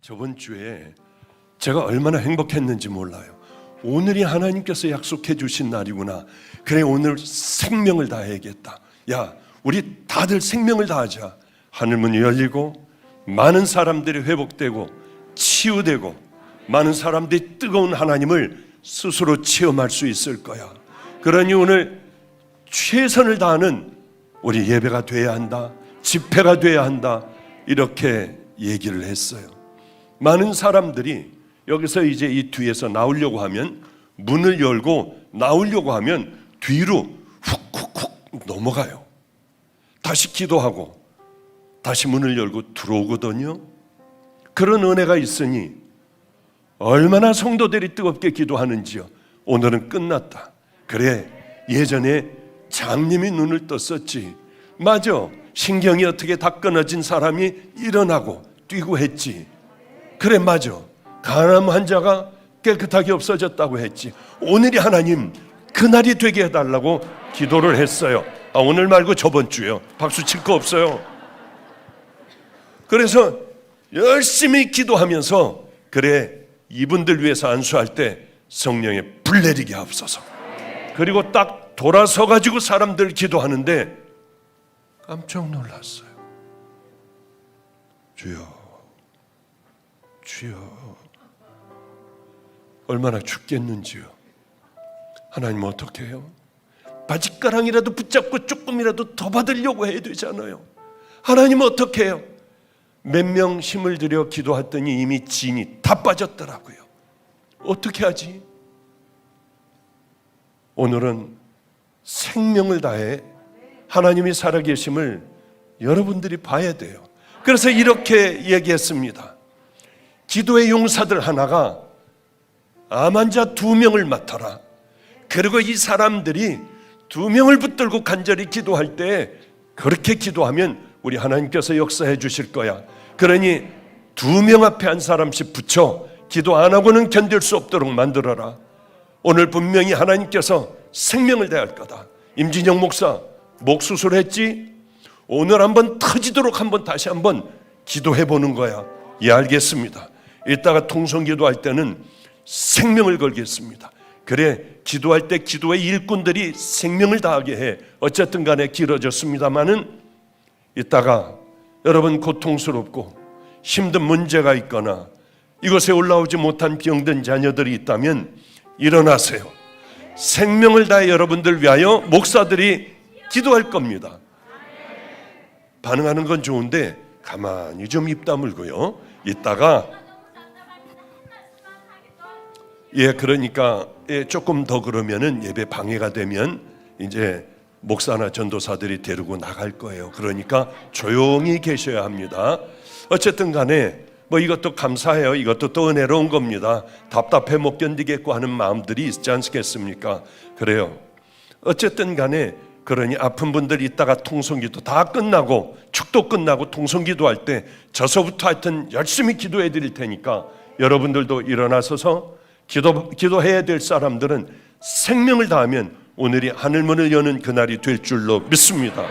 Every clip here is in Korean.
저번 주에 제가 얼마나 행복했는지 몰라요. 오늘이 하나님께서 약속해 주신 날이구나. 그래, 오늘 생명을 다해야겠다. 야, 우리 다들 생명을 다하자. 하늘문이 열리고 많은 사람들이 회복되고 치유되고 많은 사람들이 뜨거운 하나님을 스스로 체험할 수 있을 거야. 그러니 오늘 최선을 다하는 우리 예배가 돼야 한다, 집회가 돼야 한다, 이렇게 얘기를 했어요. 많은 사람들이 여기서 이제 이 뒤에서 나오려고 하면, 문을 열고 나오려고 하면 뒤로 훅훅훅 넘어가요. 다시 기도하고 다시 문을 열고 들어오거든요. 그런 은혜가 있으니 얼마나 성도들이 뜨겁게 기도하는지요. 오늘은 끝났다. 그래, 예전에 장님이 눈을 떴었지. 맞아, 신경이 어떻게 다 끊어진 사람이 일어나고 뛰고 했지. 그래, 맞아, 간암 환자가 깨끗하게 없어졌다고 했지. 오늘이 하나님 그날이 되게 해달라고 기도를 했어요. 오늘 말고 저번 주요. 박수 칠 거 없어요. 그래서 열심히 기도하면서, 그래, 이분들 위해서 안수할 때 성령의 불 내리게 하옵소서. 그리고 딱 돌아서 가지고 사람들 기도하는데 깜짝 놀랐어요. 주여, 주여, 얼마나 죽겠는지요. 하나님 어떻게 해요? 바짓가랑이라도 붙잡고 조금이라도 더 받으려고 해야 되잖아요. 하나님 어떻게 해요? 몇 명 힘을 들여 기도했더니 이미 진이 다 빠졌더라고요. 어떻게 하지? 오늘은 생명을 다해 하나님이 살아계심을 여러분들이 봐야 돼요. 그래서 이렇게 얘기했습니다. 기도의 용사들 하나가 암 환자 2명을 맡아라. 그리고 이 사람들이 2명을 붙들고 간절히 기도할 때 그렇게 기도하면 우리 하나님께서 역사해 주실 거야. 그러니 2명 앞에 한 사람씩 붙여 기도 안 하고는 견딜 수 없도록 만들어라. 오늘 분명히 하나님께서 생명을 다할 거다. 임진영 목사 목 수술했지? 오늘 한번 터지도록 다시 한번 기도해 보는 거야. 예, 알겠습니다. 이따가 통성기도할 때는 생명을 걸겠습니다. 그래, 기도할 때 기도의 일꾼들이 생명을 다하게 해. 어쨌든 간에 길어졌습니다마는 이따가 여러분 고통스럽고 힘든 문제가 있거나 이곳에 올라오지 못한 병든 자녀들이 있다면 일어나세요. 생명을 다해 여러분들 위하여 목사들이 기도할 겁니다. 반응하는 건 좋은데 가만히 좀 입 다물고요. 이따가 그러니까 조금 더 그러면은 예배 방해가 되면 이제 목사나 전도사들이 데리고 나갈 거예요. 그러니까 조용히 계셔야 합니다. 어쨌든 간에 이것도 감사해요. 이것도 또 은혜로운 겁니다. 답답해 못 견디겠고 하는 마음들이 있지 않겠습니까? 그래요. 어쨌든 간에 그러니 아픈 분들 이따가 통성기도 다 끝나고 축도 끝나고 통성기도 할 때 저서부터 하여튼 열심히 기도해 드릴 테니까 여러분들도 일어나서서 기도해야 될 사람들은 생명을 다하면 오늘이 하늘문을 여는 그날이 될 줄로 믿습니다.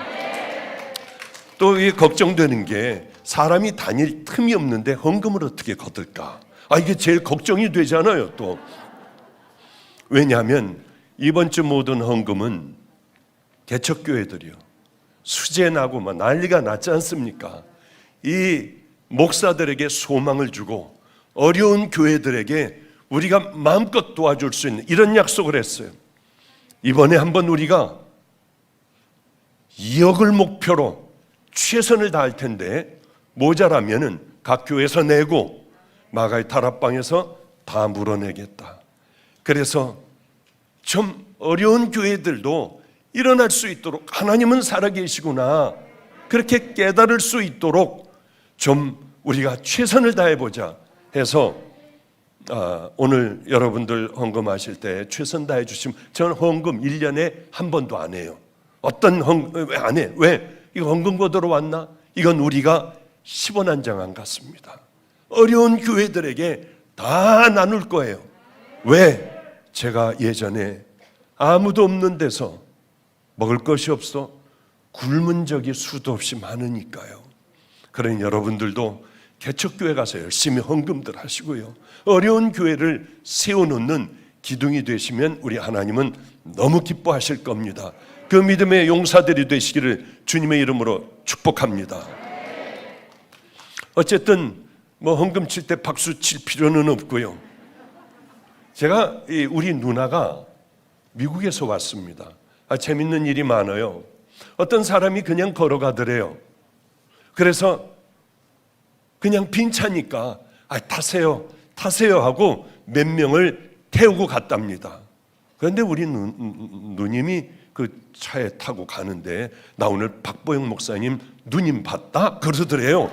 또 이게 걱정되는 게 사람이 다닐 틈이 없는데 헌금을 어떻게 거둘까? 이게 제일 걱정이 되잖아요. 또 왜냐하면 이번 주 모든 헌금은 개척교회들이요, 수재 나고 난리가 났지 않습니까? 이 목사들에게 소망을 주고 어려운 교회들에게 우리가 마음껏 도와줄 수 있는 이런 약속을 했어요. 이번에 한번 우리가 2억을 목표로 최선을 다할 텐데 모자라면은 각 교회에서 내고 마가의 다락방에서 다 물어내겠다. 그래서 좀 어려운 교회들도 일어날 수 있도록 하나님은 살아계시구나, 그렇게 깨달을 수 있도록 좀 우리가 최선을 다해보자 해서 오늘 여러분들 헌금하실 때 최선 다해 주시면, 저는 헌금 1년에 한 번도 안 해요. 어떤 헌금 안 해? 왜? 이거 헌금 거두러 왔나? 이건 우리가 10원 한 장 안 갖습니다. 어려운 교회들에게 다 나눌 거예요. 왜? 제가 예전에 아무도 없는 데서 먹을 것이 없어 굶은 적이 수도 없이 많으니까요. 그러니 여러분들도 개척교회 가서 열심히 헌금들 하시고요, 어려운 교회를 세워놓는 기둥이 되시면 우리 하나님은 너무 기뻐하실 겁니다. 그 믿음의 용사들이 되시기를 주님의 이름으로 축복합니다. 어쨌든 헌금 칠 때 박수 칠 필요는 없고요. 제가 우리 누나가 미국에서 왔습니다. 재밌는 일이 많아요. 어떤 사람이 그냥 걸어가더래요. 그래서 그냥 빈차니까 타세요 하고 몇 명을 태우고 갔답니다. 그런데 우리 누님이 그 차에 타고 가는데, 나 오늘 박보영 목사님 누님 봤다? 그러더래요.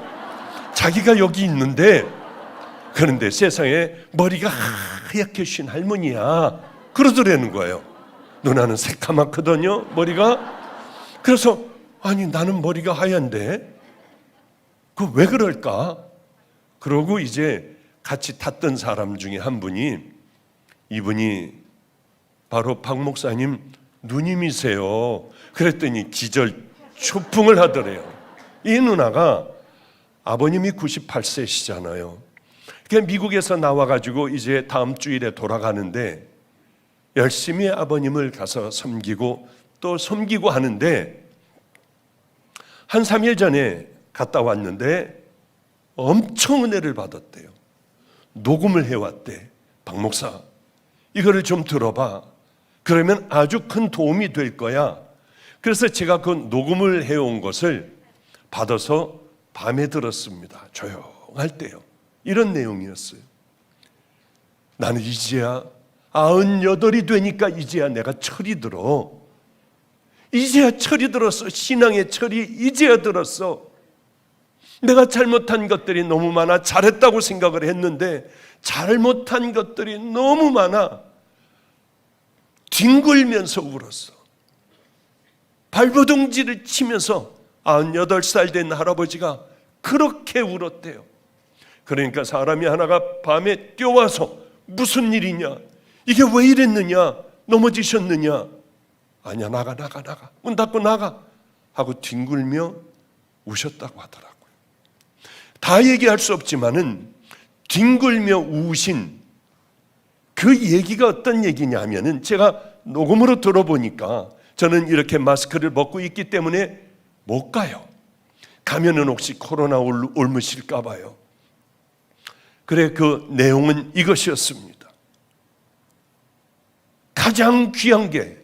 자기가 여기 있는데, 그런데 세상에 머리가 하얗게 쉰 할머니야 그러더라는 거예요. 누나는 새카맣거든요, 머리가. 그래서 아니, 나는 머리가 하얀데 그 왜 그럴까? 그러고 이제 같이 탔던 사람 중에 한 분이, 이분이 바로 박 목사님 누님이세요. 그랬더니 기절 초풍을 하더래요. 이 누나가 아버님이 98세시잖아요. 그냥 미국에서 나와가지고 이제 다음 주일에 돌아가는데 열심히 아버님을 가서 섬기고 또 섬기고 하는데, 한 3일 전에 갔다 왔는데 엄청 은혜를 받았대요. 녹음을 해왔대. 박 목사, 이거를 좀 들어봐. 그러면 아주 큰 도움이 될 거야. 그래서 제가 그 녹음을 해온 것을 받아서 밤에 들었습니다. 조용할 때요. 이런 내용이었어요. 나는 이제야 98이 되니까 이제야 내가 철이 들어. 이제야 철이 들었어. 신앙의 철이 이제야 들었어. 내가 잘못한 것들이 너무 많아. 잘했다고 생각을 했는데 잘못한 것들이 너무 많아. 뒹굴면서 울었어. 발버둥지를 치면서 98살 된 할아버지가 그렇게 울었대요. 그러니까 사람이 하나가 밤에 뛰어와서 무슨 일이냐, 이게 왜 이랬느냐, 넘어지셨느냐, 아니야, 나가 문 닫고 나가 하고 뒹굴며 우셨다고 하더라고요. 다 얘기할 수 없지만은 뒹굴며 우신 그 얘기가 어떤 얘기냐면은, 제가 녹음으로 들어보니까 저는 이렇게 마스크를 벗고 있기 때문에 못 가요. 가면은 혹시 코로나 옮으실까 봐요. 그래, 그 내용은 이것이었습니다. 가장 귀한 게,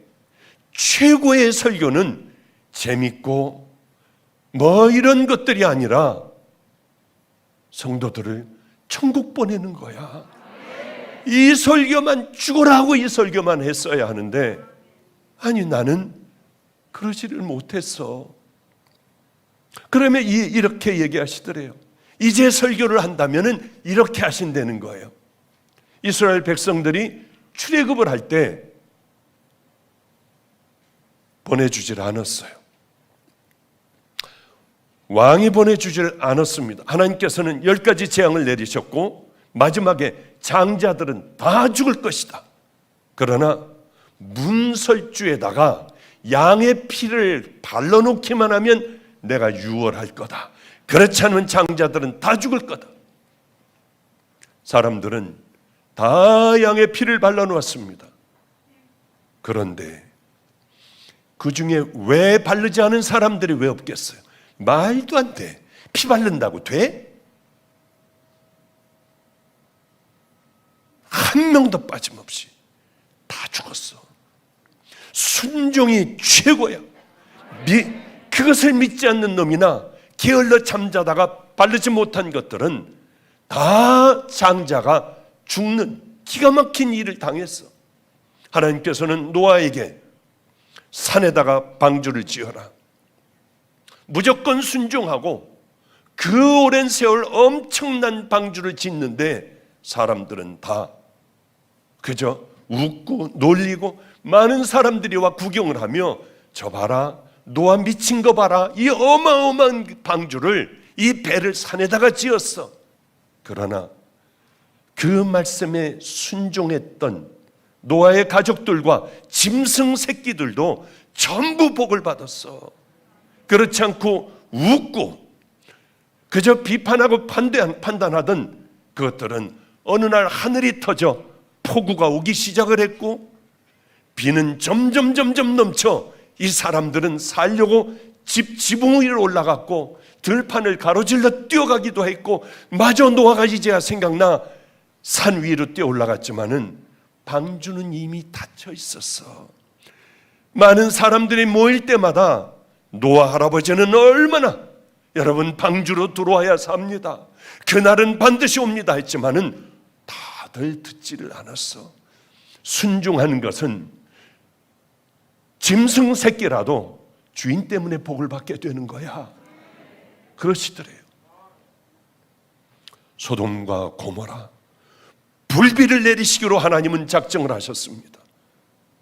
최고의 설교는 재밌고 뭐 이런 것들이 아니라 성도들을 천국 보내는 거야. 이 설교만 죽으라고 이 설교만 했어야 하는데, 아니, 나는 그러지를 못했어. 그러면 이렇게 얘기하시더래요. 이제 설교를 한다면은 이렇게 하신다는 거예요. 이스라엘 백성들이 출애굽을 할 때 보내주질 않았어요. 왕이 보내주질 않았습니다. 하나님께서는 10가지 재앙을 내리셨고 마지막에 장자들은 다 죽을 것이다. 그러나 문설주에다가 양의 피를 발라놓기만 하면 내가 유월할 거다. 그렇지 않으면 장자들은 다 죽을 거다. 사람들은 다 양의 피를 발라놓았습니다. 그런데 그 중에 왜 바르지 않은 사람들이 왜 없겠어요? 말도 안 돼. 피 바른다고 돼? 한 명도 빠짐없이 다 죽었어. 순종이 최고야. 그것을 믿지 않는 놈이나 게을러 잠자다가 바르지 못한 것들은 다 장자가 죽는 기가 막힌 일을 당했어. 하나님께서는 노아에게 산에다가 방주를 지어라. 무조건 순종하고 그 오랜 세월 엄청난 방주를 짓는데 사람들은 다 그저 웃고 놀리고, 많은 사람들이 와 구경을 하며 저 봐라, 노아 미친 거 봐라, 이 어마어마한 방주를, 이 배를 산에다가 지었어. 그러나 그 말씀에 순종했던 노아의 가족들과 짐승 새끼들도 전부 복을 받았어. 그렇지 않고 웃고 그저 비판하고 판단하던 그것들은 어느 날 하늘이 터져 폭우가 오기 시작을 했고 비는 점점 넘쳐 이 사람들은 살려고 지붕 위로 올라갔고 들판을 가로질러 뛰어가기도 했고 마저 노아가 이제야 생각나 산 위로 뛰어 올라갔지만은 방주는 이미 닫혀 있었어. 많은 사람들이 모일 때마다 노아 할아버지는 얼마나 여러분 방주로 들어와야 삽니다. 그날은 반드시 옵니다 했지만은 다들 듣지를 않았어. 순종하는 것은 짐승 새끼라도 주인 때문에 복을 받게 되는 거야. 그러시더래요. 소돔과 고모라 불비를 내리시기로 하나님은 작정을 하셨습니다.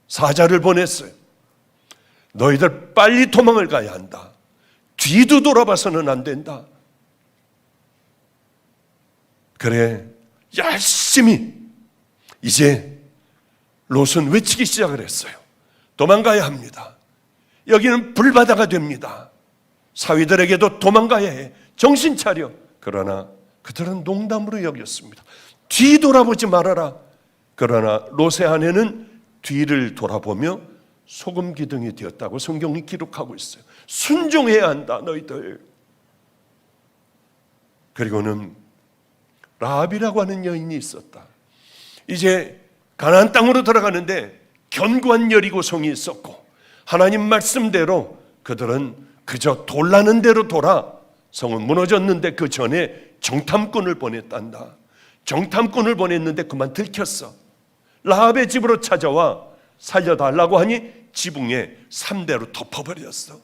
사자를 보냈어요. 너희들 빨리 도망을 가야 한다. 뒤도 돌아봐서는 안 된다. 그래 열심히 이제 롯은 외치기 시작을 했어요. 도망가야 합니다. 여기는 불바다가 됩니다. 사위들에게도 도망가야 해. 정신 차려. 그러나 그들은 농담으로 여겼습니다. 뒤돌아보지 말아라. 그러나 롯의 아내는 뒤를 돌아보며 소금 기둥이 되었다고 성경이 기록하고 있어요. 순종해야 한다 너희들. 그리고는 라합이라고 하는 여인이 있었다. 이제 가나안 땅으로 들어가는데 견고한 여리고성이 있었고 하나님 말씀대로 그들은 그저 돌라는 대로 돌아 성은 무너졌는데 그 전에 정탐꾼을 보냈단다. 정탐꾼을 보냈는데 그만 들켰어. 라합의 집으로 찾아와 살려달라고 하니 지붕에 3대로 덮어버렸어.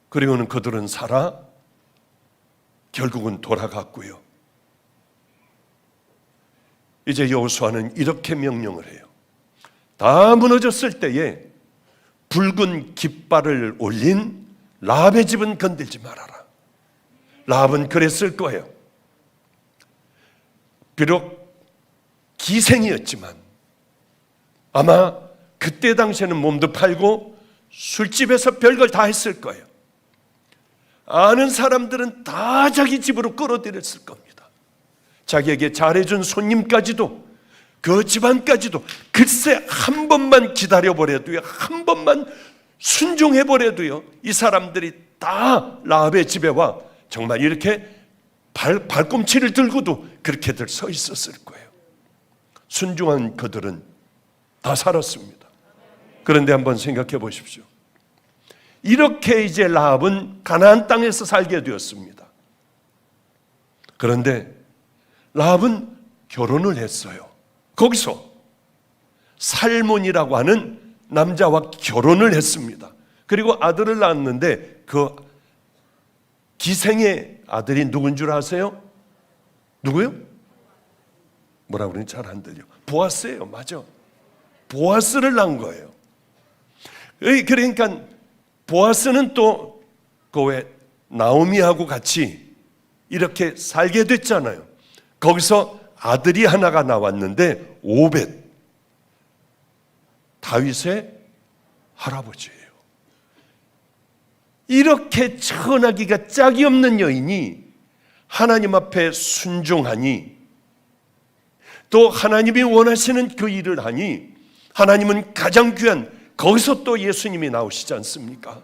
그리고는 그들은 살아 결국은 돌아갔고요. 이제 여호수아는 이렇게 명령을 해요. 다 무너졌을 때에 붉은 깃발을 올린 라합의 집은 건들지 말아라. 라합은 그랬을 거예요. 비록 기생이었지만 아마 그때 당시에는 몸도 팔고 술집에서 별걸 다 했을 거예요. 아는 사람들은 다 자기 집으로 끌어들였을 겁니다. 자기에게 잘해준 손님까지도 그 집안까지도 글쎄 한 번만 기다려버려도요, 한 번만 순종해버려도요, 이 사람들이 다 라합의 집에 와 정말 이렇게 발꿈치를 들고도 그렇게들 서 있었을 거예요. 순종한 그들은 다 살았습니다. 그런데 한번 생각해 보십시오. 이렇게 이제 라합은 가나안 땅에서 살게 되었습니다. 그런데 라합은 결혼을 했어요. 거기서 살몬이라고 하는 남자와 결혼을 했습니다. 그리고 아들을 낳았는데 그 기생의 아들이 누군 줄 아세요? 누구요? 뭐라 그러니 잘 안 들려. 보아스예요. 맞아. 보아스를 낳은 거예요. 그러니까 보아스는 또 그 왜 나오미하고 같이 이렇게 살게 됐잖아요. 거기서 아들이 하나가 나왔는데 오벳, 다윗의 할아버지예요. 이렇게 천하기가 짝이 없는 여인이 하나님 앞에 순종하니, 또 하나님이 원하시는 그 일을 하니, 하나님은 가장 귀한 거기서 또 예수님이 나오시지 않습니까?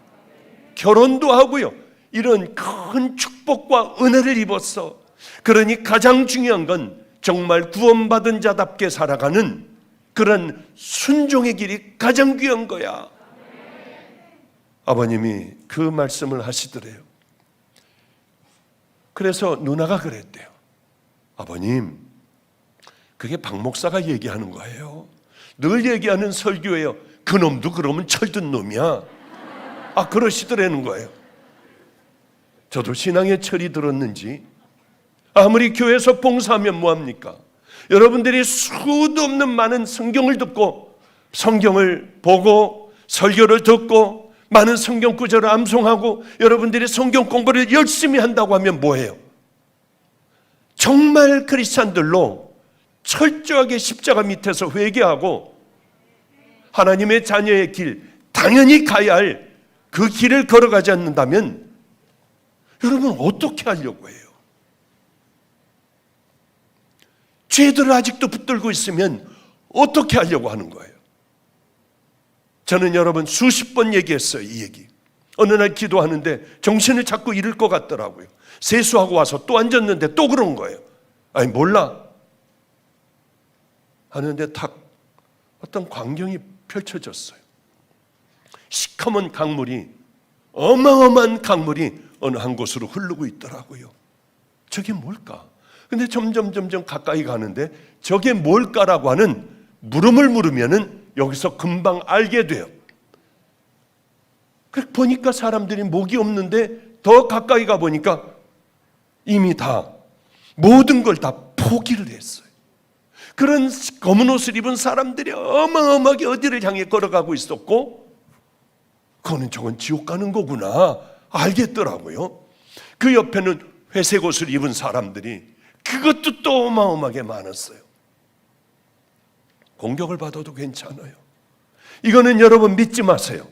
결혼도 하고요, 이런 큰 축복과 은혜를 입었어. 그러니 가장 중요한 건 정말 구원받은 자답게 살아가는 그런 순종의 길이 가장 귀한 거야. 아버님이 그 말씀을 하시더래요. 그래서 누나가 그랬대요. 아버님, 그게 박 목사가 얘기하는 거예요. 늘 얘기하는 설교예요. 그놈도 그러면 철든 놈이야. 아, 그러시더라는 거예요. 저도 신앙의 철이 들었는지 아무리 교회에서 봉사하면 뭐합니까? 여러분들이 수도 없는 많은 성경을 듣고 성경을 보고 설교를 듣고 많은 성경 구절을 암송하고 여러분들이 성경 공부를 열심히 한다고 하면 뭐해요? 정말 크리스찬들로 철저하게 십자가 밑에서 회개하고 하나님의 자녀의 길, 당연히 가야 할 그 길을 걸어가지 않는다면 여러분 어떻게 하려고 해요? 죄들을 아직도 붙들고 있으면 어떻게 하려고 하는 거예요? 저는 여러분 수십 번 얘기했어요. 이 얘기. 어느 날 기도하는데 정신을 자꾸 잃을 것 같더라고요. 세수하고 와서 또 앉았는데 또 그런 거예요. 아니 몰라 하는데 탁 어떤 광경이 펼쳐졌어요. 시커먼 강물이, 어마어마한 강물이 어느 한 곳으로 흐르고 있더라고요. 저게 뭘까? 근데 점점 가까이 가는데 저게 뭘까라고 하는 물음을 물으면은 여기서 금방 알게 돼요. 그렇게 보니까 사람들이 목이 없는데 더 가까이 가 보니까 이미 다 모든 걸 다 포기를 했어요. 그런 검은 옷을 입은 사람들이 어마어마하게 어디를 향해 걸어가고 있었고, 저건 지옥 가는 거구나 알겠더라고요. 그 옆에는 회색 옷을 입은 사람들이 그것도 또 어마어마하게 많았어요. 공격을 받아도 괜찮아요. 이거는 여러분 믿지 마세요.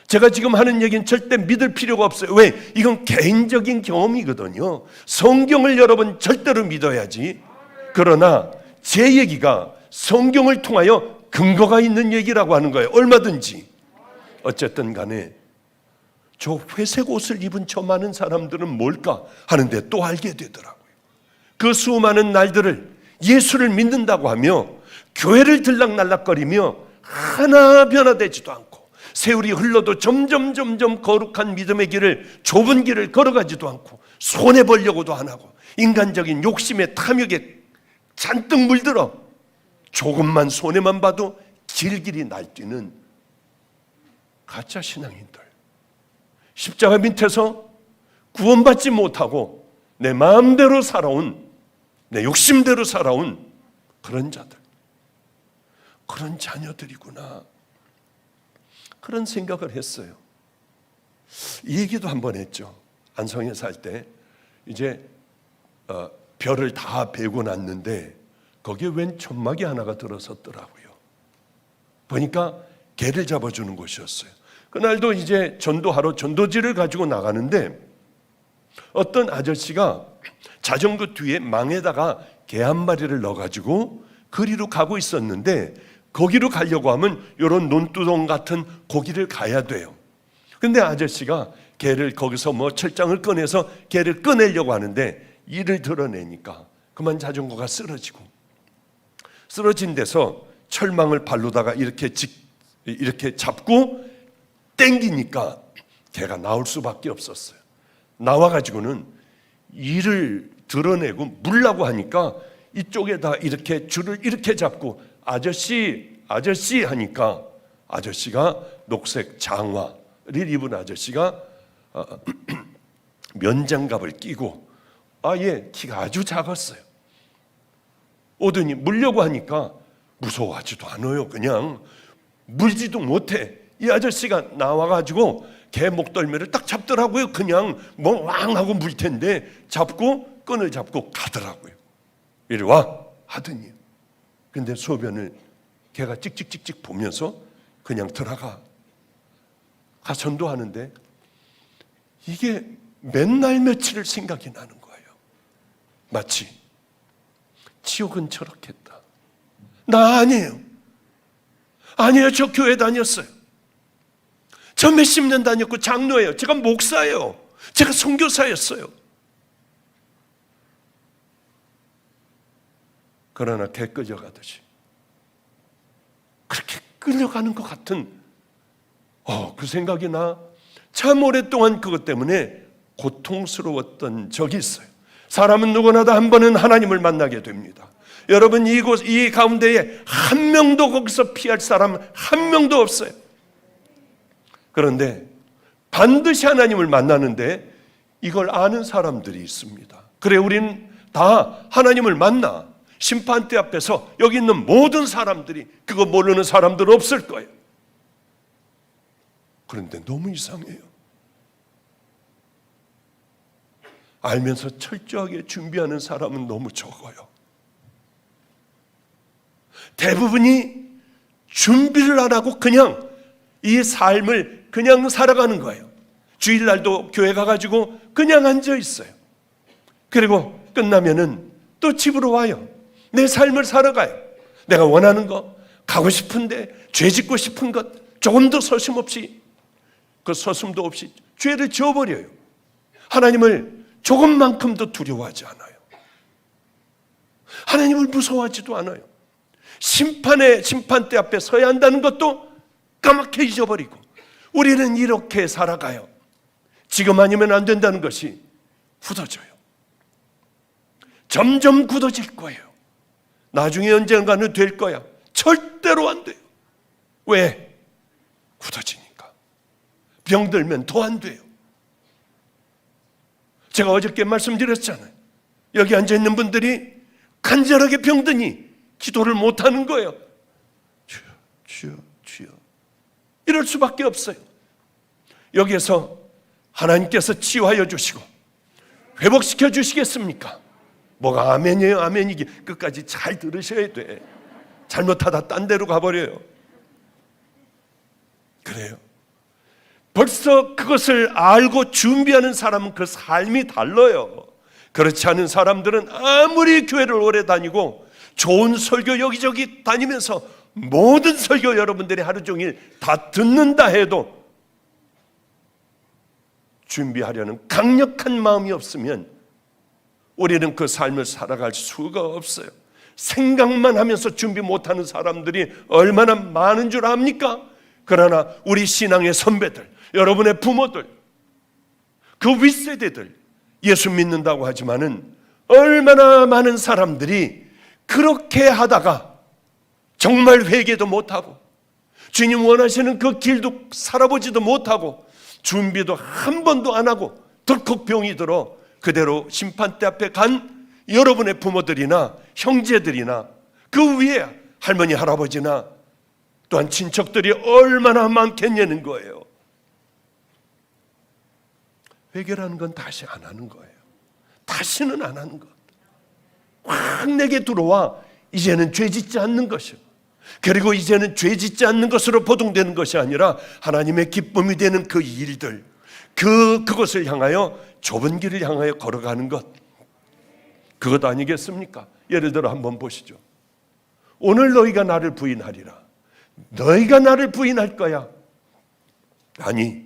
제가 지금 하는 얘기는 절대 믿을 필요가 없어요. 왜? 이건 개인적인 경험이거든요. 성경을 여러분 절대로 믿어야지. 그러나 제 얘기가 성경을 통하여 근거가 있는 얘기라고 하는 거예요. 얼마든지. 어쨌든 간에 저 회색 옷을 입은 저 많은 사람들은 뭘까 하는데 또 알게 되더라고요. 그 수많은 날들을 예수를 믿는다고 하며 교회를 들락날락거리며 하나 변화되지도 않고 세월이 흘러도 점점 거룩한 믿음의 길을, 좁은 길을 걸어가지도 않고 손해보려고도 안 하고 인간적인 욕심에 탐욕에 잔뜩 물들어 조금만 손해만 봐도 길길이 날뛰는 가짜 신앙인들, 십자가 밑에서 구원받지 못하고 내 마음대로 살아온, 내 욕심대로 살아온 그런 자들, 그런 자녀들이구나, 그런 생각을 했어요. 이 얘기도 한번 했죠. 안성에 살 때 이제 별을 다 베고 났는데 거기에 웬 천막이 하나가 들어섰더라고요. 보니까 개를 잡아주는 곳이었어요. 그날도 이제 전도하러 전도지를 가지고 나가는데 어떤 아저씨가 자전거 뒤에 망에다가 개 한 마리를 넣어가지고 그리로 가고 있었는데, 거기로 가려고 하면 이런 논두렁 같은 고기를 가야 돼요. 근데 아저씨가 개를 거기서 철장을 꺼내서 개를 꺼내려고 하는데 이를 드러내니까 그만 자전거가 쓰러진 데서 철망을 발로다가 이렇게 잡고 땡기니까 개가 나올 수밖에 없었어요. 나와가지고는 이를 드러내고 물라고 하니까 이쪽에다 이렇게 줄을 이렇게 잡고 아저씨 하니까 아저씨가 녹색 장화를 입은 아저씨가 면장갑을 끼고 키가 아주 작았어요. 오더니 물려고 하니까 무서워하지도 않아요. 그냥 물지도 못해. 이 아저씨가 나와가지고 개 목덜미를 딱 잡더라고요. 그냥 왕 하고 물 텐데 잡고 끈을 잡고 가더라고요. 이리 와 하더니, 근데 소변을 개가 찍찍찍찍 보면서 그냥 들어가 전도하는데 이게 맨날 며칠을 생각이 나는 거예요. 마치 지옥은 저렇겠다. 나 아니에요. 저 교회 다녔어요. 저 몇십 년 다녔고 장로예요. 제가 목사예요. 제가 선교사였어요. 그러나 개 끌려가듯이 그렇게 끌려가는 것 같은 그 생각이 나. 참 오랫동안 그것 때문에 고통스러웠던 적이 있어요. 사람은 누구나 다 한 번은 하나님을 만나게 됩니다. 여러분, 이 가운데에 한 명도 거기서 피할 사람 한 명도 없어요. 그런데 반드시 하나님을 만나는데 이걸 아는 사람들이 있습니다. 그래, 우린 다 하나님을 만나. 심판대 앞에서 여기 있는 모든 사람들이 그거 모르는 사람들 없을 거예요. 그런데 너무 이상해요. 알면서 철저하게 준비하는 사람은 너무 적어요. 대부분이 준비를 안 하고 그냥 이 삶을 그냥 살아가는 거예요. 주일날도 교회 가가지고 그냥 앉아 있어요. 그리고 끝나면은 또 집으로 와요. 내 삶을 살아가요. 내가 원하는 거, 가고 싶은데, 죄 짓고 싶은 것 조금도 서슴없이, 그 서슴도 없이 죄를 지어버려요. 하나님을 조금만큼도 두려워하지 않아요. 하나님을 무서워하지도 않아요. 심판대 앞에 서야 한다는 것도 까맣게 잊어버리고, 우리는 이렇게 살아가요. 지금 아니면 안 된다는 것이 굳어져요. 점점 굳어질 거예요. 나중에 언젠가는 될 거야. 절대로 안 돼요. 왜? 굳어지니까. 병들면 더 안 돼요. 제가 어저께 말씀드렸잖아요. 여기 앉아있는 분들이 간절하게 병드니 기도를 못하는 거예요. 주여, 주여, 주여. 이럴 수밖에 없어요. 여기에서 하나님께서 치유하여 주시고 회복시켜 주시겠습니까? 뭐가 아멘이에요? 아멘이기. 끝까지 잘 들으셔야 돼. 잘못하다 딴 데로 가버려요. 그래요. 벌써 그것을 알고 준비하는 사람은 그 삶이 달라요. 그렇지 않은 사람들은 아무리 교회를 오래 다니고 좋은 설교 여기저기 다니면서 모든 설교 여러분들이 하루 종일 다 듣는다 해도 준비하려는 강력한 마음이 없으면 우리는 그 삶을 살아갈 수가 없어요. 생각만 하면서 준비 못하는 사람들이 얼마나 많은 줄 압니까? 그러나 우리 신앙의 선배들, 여러분의 부모들, 그 윗세대들, 예수 믿는다고 하지만은 얼마나 많은 사람들이 그렇게 하다가 정말 회개도 못하고 주님 원하시는 그 길도 살아보지도 못하고 준비도 한 번도 안 하고 덜컥 병이 들어 그대로 심판대 앞에 간 여러분의 부모들이나 형제들이나 그 위에 할머니 할아버지나 또한 친척들이 얼마나 많겠냐는 거예요. 회개라는 건 다시 안 하는 거예요. 다시는 안 하는 것. 확 내게 들어와 이제는 죄 짓지 않는 것이요. 그리고 이제는 죄 짓지 않는 것으로 보통되는 것이 아니라 하나님의 기쁨이 되는 그 일들, 그것을 향하여 좁은 길을 향하여 걸어가는 것, 그것 아니겠습니까? 예를 들어 한번 보시죠. 오늘 너희가 나를 부인하리라. 너희가 나를 부인할 거야. 아니,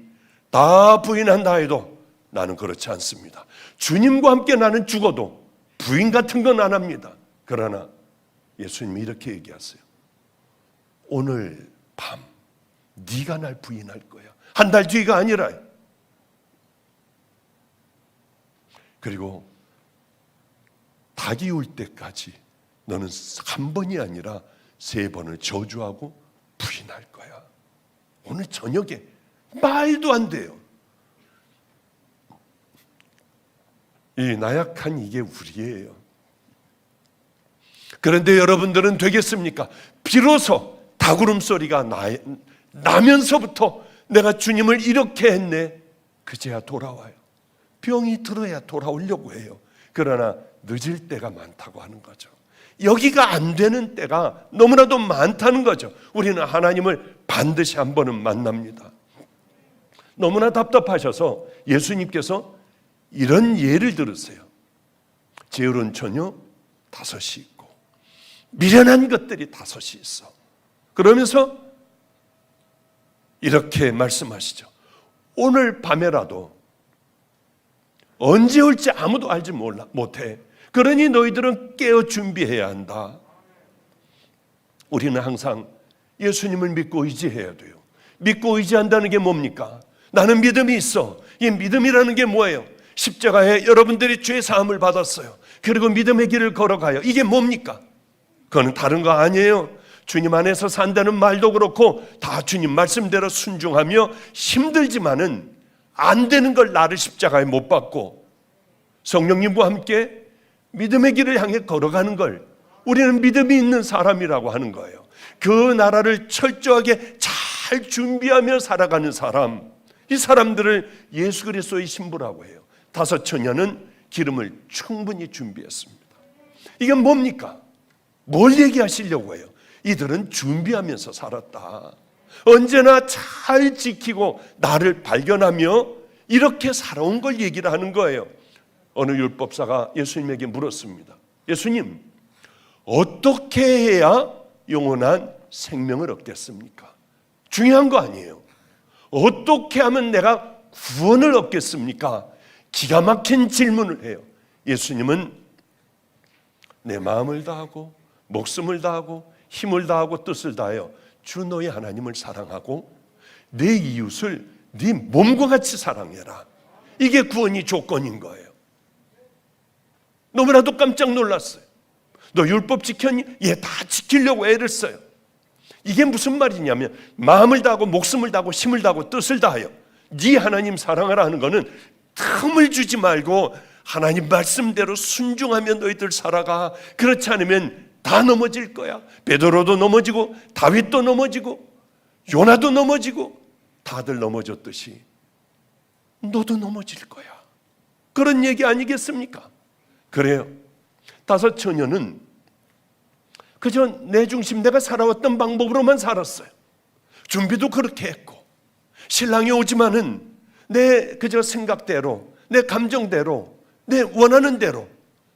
다 부인한다 해도 나는 그렇지 않습니다. 주님과 함께 나는 죽어도 부인 같은 건 안 합니다. 그러나 예수님이 이렇게 얘기하세요. 오늘 밤 네가 날 부인할 거야. 한 달 뒤가 아니라. 그리고 닭이 울 때까지 너는 한 번이 아니라 3번을 저주하고 부인할 거야. 오늘 저녁에 말도 안 돼요. 이 나약한 이게 우리예요. 그런데 여러분들은 되겠습니까? 비로소 닭울음 소리가 나면서부터 내가 주님을 이렇게 했네. 그제야 돌아와요. 병이 들어야 돌아오려고 해요. 그러나 늦을 때가 많다고 하는 거죠. 여기가 안 되는 때가 너무나도 많다는 거죠. 우리는 하나님을 반드시 한 번은 만납니다. 너무나 답답하셔서 예수님께서 이런 예를 들으세요. 게으른 처녀 5이 있고 미련한 것들이 5이 있어. 그러면서 이렇게 말씀하시죠. 오늘 밤에라도 언제 올지 아무도 알지 못해. 그러니 너희들은 깨어 준비해야 한다. 우리는 항상 예수님을 믿고 의지해야 돼요. 믿고 의지한다는 게 뭡니까? 나는 믿음이 있어. 이 믿음이라는 게 뭐예요? 십자가에 여러분들이 죄 사함을 받았어요. 그리고 믿음의 길을 걸어가요. 이게 뭡니까? 그거는 다른 거 아니에요. 주님 안에서 산다는 말도 그렇고 다 주님 말씀대로 순종하며 힘들지만은 안 되는 걸 나를 십자가에 못 박고 성령님과 함께 믿음의 길을 향해 걸어가는 걸 우리는 믿음이 있는 사람이라고 하는 거예요. 그 나라를 철저하게 잘 준비하며 살아가는 사람, 이 사람들을 예수 그리스도의 신부라고 해요. 5 처녀는 기름을 충분히 준비했습니다. 이게 뭡니까? 뭘 얘기하시려고 해요? 이들은 준비하면서 살았다. 언제나 잘 지키고 나를 발견하며 이렇게 살아온 걸 얘기를 하는 거예요. 어느 율법사가 예수님에게 물었습니다. 예수님, 어떻게 해야 영원한 생명을 얻겠습니까? 중요한 거 아니에요. 어떻게 하면 내가 구원을 얻겠습니까? 기가 막힌 질문을 해요. 예수님은 내 마음을 다하고 목숨을 다하고 힘을 다하고 뜻을 다하여 주 너의 하나님을 사랑하고 내 이웃을 네 몸과 같이 사랑해라. 이게 구원이 조건인 거예요. 너무나도 깜짝 놀랐어요. 너 율법 지켰니? 예, 다 지키려고 애를 써요. 이게 무슨 말이냐면 마음을 다하고 목숨을 다하고 힘을 다하고 뜻을 다하여 네 하나님 사랑하라 하는 거는 틈을 주지 말고 하나님 말씀대로 순종하며 너희들 살아가. 그렇지 않으면 다 넘어질 거야. 베드로도 넘어지고 다윗도 넘어지고 요나도 넘어지고 다들 넘어졌듯이 너도 넘어질 거야. 그런 얘기 아니겠습니까? 그래요. 5 처녀는 그저 내 중심 내가 살아왔던 방법으로만 살았어요. 준비도 그렇게 했고 신랑이 오지만은 내 그저 생각대로 내 감정대로 내 원하는 대로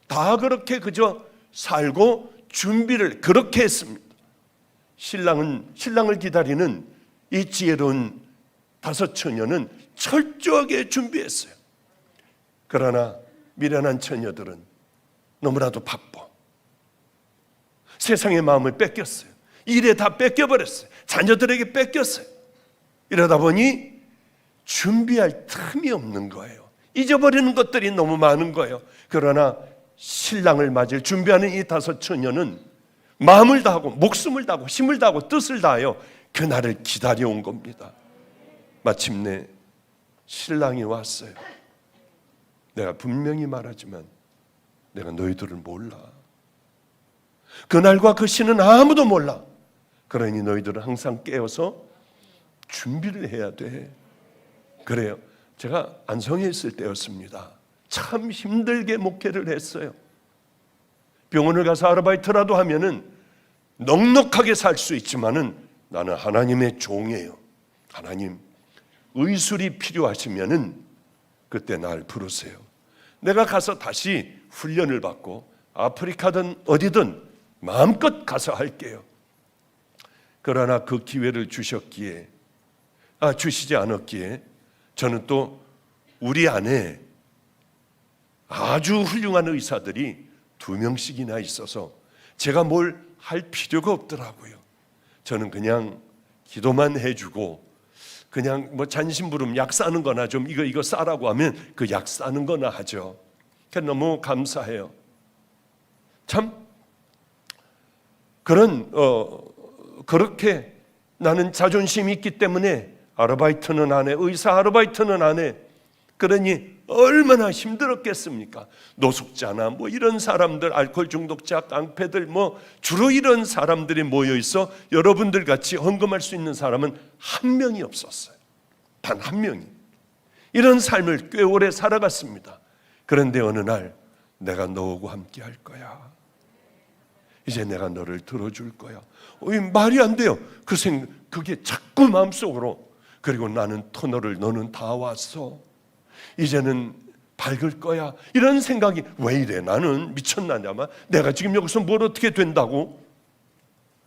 다 그렇게 그저 살고 준비를 그렇게 했습니다. 신랑을 기다리는 이 지혜로운 5 처녀는 철저하게 준비했어요. 그러나 미련한 처녀들은 너무나도 바빠. 세상의 마음을 뺏겼어요. 일에 다 뺏겨버렸어요. 자녀들에게 뺏겼어요. 이러다 보니 준비할 틈이 없는 거예요. 잊어버리는 것들이 너무 많은 거예요. 그러나 신랑을 맞을 준비하는 이 5 처녀는 마음을 다하고 목숨을 다하고 힘을 다하고 뜻을 다하여 그날을 기다려온 겁니다. 마침내 신랑이 왔어요. 내가 분명히 말하지만 내가 너희들을 몰라. 그날과 그 시는 아무도 몰라. 그러니 너희들은 항상 깨어서 준비를 해야 돼. 그래요. 제가 안성에 있을 때였습니다. 참 힘들게 목회를 했어요. 병원을 가서 아르바이트라도 하면은 넉넉하게 살 수 있지만은 나는 하나님의 종이에요. 하나님, 의술이 필요하시면은 그때 날 부르세요. 내가 가서 다시 훈련을 받고 아프리카든 어디든 마음껏 가서 할게요. 그러나 그 기회를 주시지 않았기에 저는 또 우리 안에 아주 훌륭한 의사들이 2명씩이나 있어서 제가 뭘 할 필요가 없더라고요. 저는 그냥 기도만 해주고 그냥 뭐 잔심부름 약 싸는 거나 좀 이거 싸라고 하면 그 약 싸는 거나 하죠. 그러니까 너무 감사해요. 참 그렇게 나는 자존심이 있기 때문에 아르바이트는 안 해. 의사 아르바이트는 안 해. 그러니 얼마나 힘들었겠습니까? 노숙자나 뭐 이런 사람들, 알코올 중독자, 깡패들 뭐 주로 이런 사람들이 모여 있어 여러분들 같이 헌금할 수 있는 사람은 한 명이 없었어요. 단 한 명이. 이런 삶을 꽤 오래 살아갔습니다. 그런데 어느 날 내가 너하고 함께 할 거야. 이제 내가 너를 들어줄 거야. 말이 안 돼요. 그게 자꾸 마음속으로. 그리고 나는 터널을 너는 다 왔어. 이제는 밝을 거야. 이런 생각이 왜 이래? 나는 미쳤나냐마. 내가 지금 여기서 뭘 어떻게 된다고?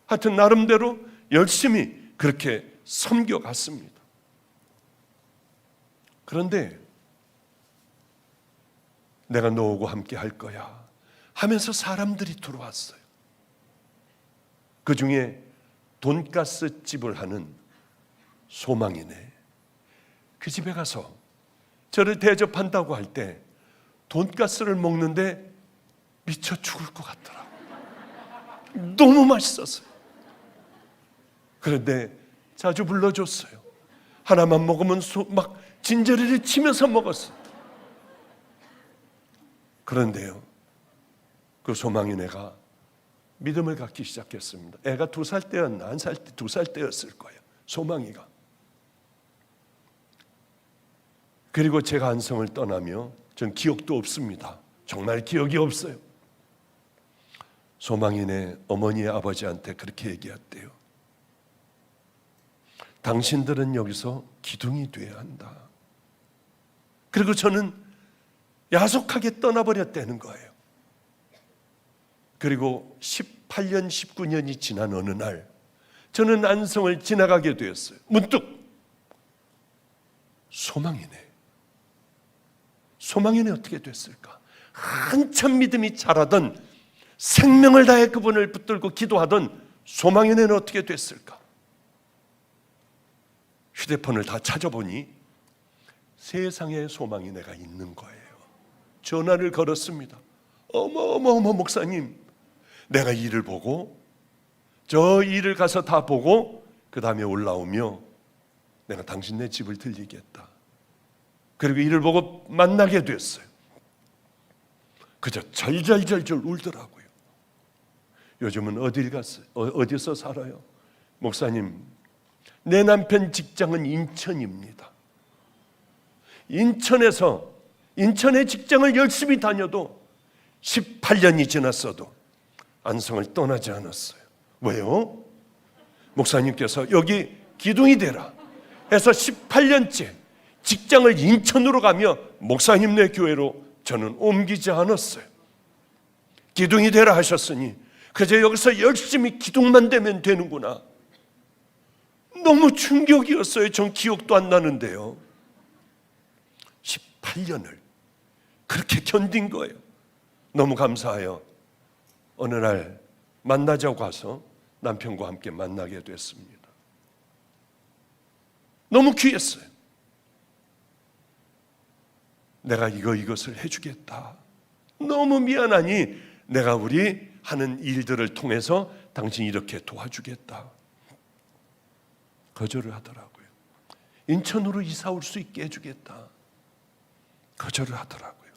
하여튼 나름대로 열심히 그렇게 섬겨갔습니다. 그런데 내가 너하고 함께 할 거야 하면서 사람들이 들어왔어요. 그 중에 돈가스 집을 하는 소망이네. 그 집에 가서 저를 대접한다고 할 때 돈가스를 먹는데 미쳐 죽을 것 같더라고요. 너무 맛있었어요. 그런데 자주 불러줬어요. 하나만 먹으면 막 진저리를 치면서 먹었어요. 그런데요, 그 소망인 애가 믿음을 갖기 시작했습니다. 애가 2살 때였나 2살 때였을 거예요. 소망이가. 그리고 제가 안성을 떠나며 전 기억도 없습니다. 정말 기억이 없어요. 소망인의 어머니의 아버지한테 그렇게 얘기했대요. 당신들은 여기서 기둥이 되어야 한다. 그리고 저는 야속하게 떠나버렸다는 거예요. 그리고 18년, 19년이 지난 어느 날 저는 안성을 지나가게 되었어요. 문득 소망이네. 소망이네 어떻게 됐을까? 한참 믿음이 자라던 생명을 다해 그분을 붙들고 기도하던 소망이네는 어떻게 됐을까? 휴대폰을 다 찾아보니 세상에 소망이네가 있는 거예요. 전화를 걸었습니다. 어머 목사님, 내가 일을 보고 저 일을 가서 다 보고 그 다음에 올라오며 내가 당신네 집을 들리겠다. 그리고 일을 보고 만나게 됐어요. 그저 절절절절 울더라고요. 요즘은 어딜 갔어요? 어디서 살아요? 목사님, 내 남편 직장은 인천입니다. 인천의 직장을 열심히 다녀도 18년이 지났어도 안성을 떠나지 않았어요. 왜요? 목사님께서 여기 기둥이 되라 해서 18년째 직장을 인천으로 가며 목사님네 교회로 저는 옮기지 않았어요. 기둥이 되라 하셨으니 그저 여기서 열심히 기둥만 되면 되는구나. 너무 충격이었어요. 전 기억도 안 나는데요. 18년을 그렇게 견딘 거예요. 너무 감사해요. 어느 날 만나자고 가서 남편과 함께 만나게 됐습니다. 너무 귀했어요. 내가 이것을 해주겠다. 너무 미안하니 내가 우리 하는 일들을 통해서 당신 이렇게 도와주겠다. 거절을 하더라고요. 인천으로 이사 올 수 있게 해주겠다. 거절을 하더라고요.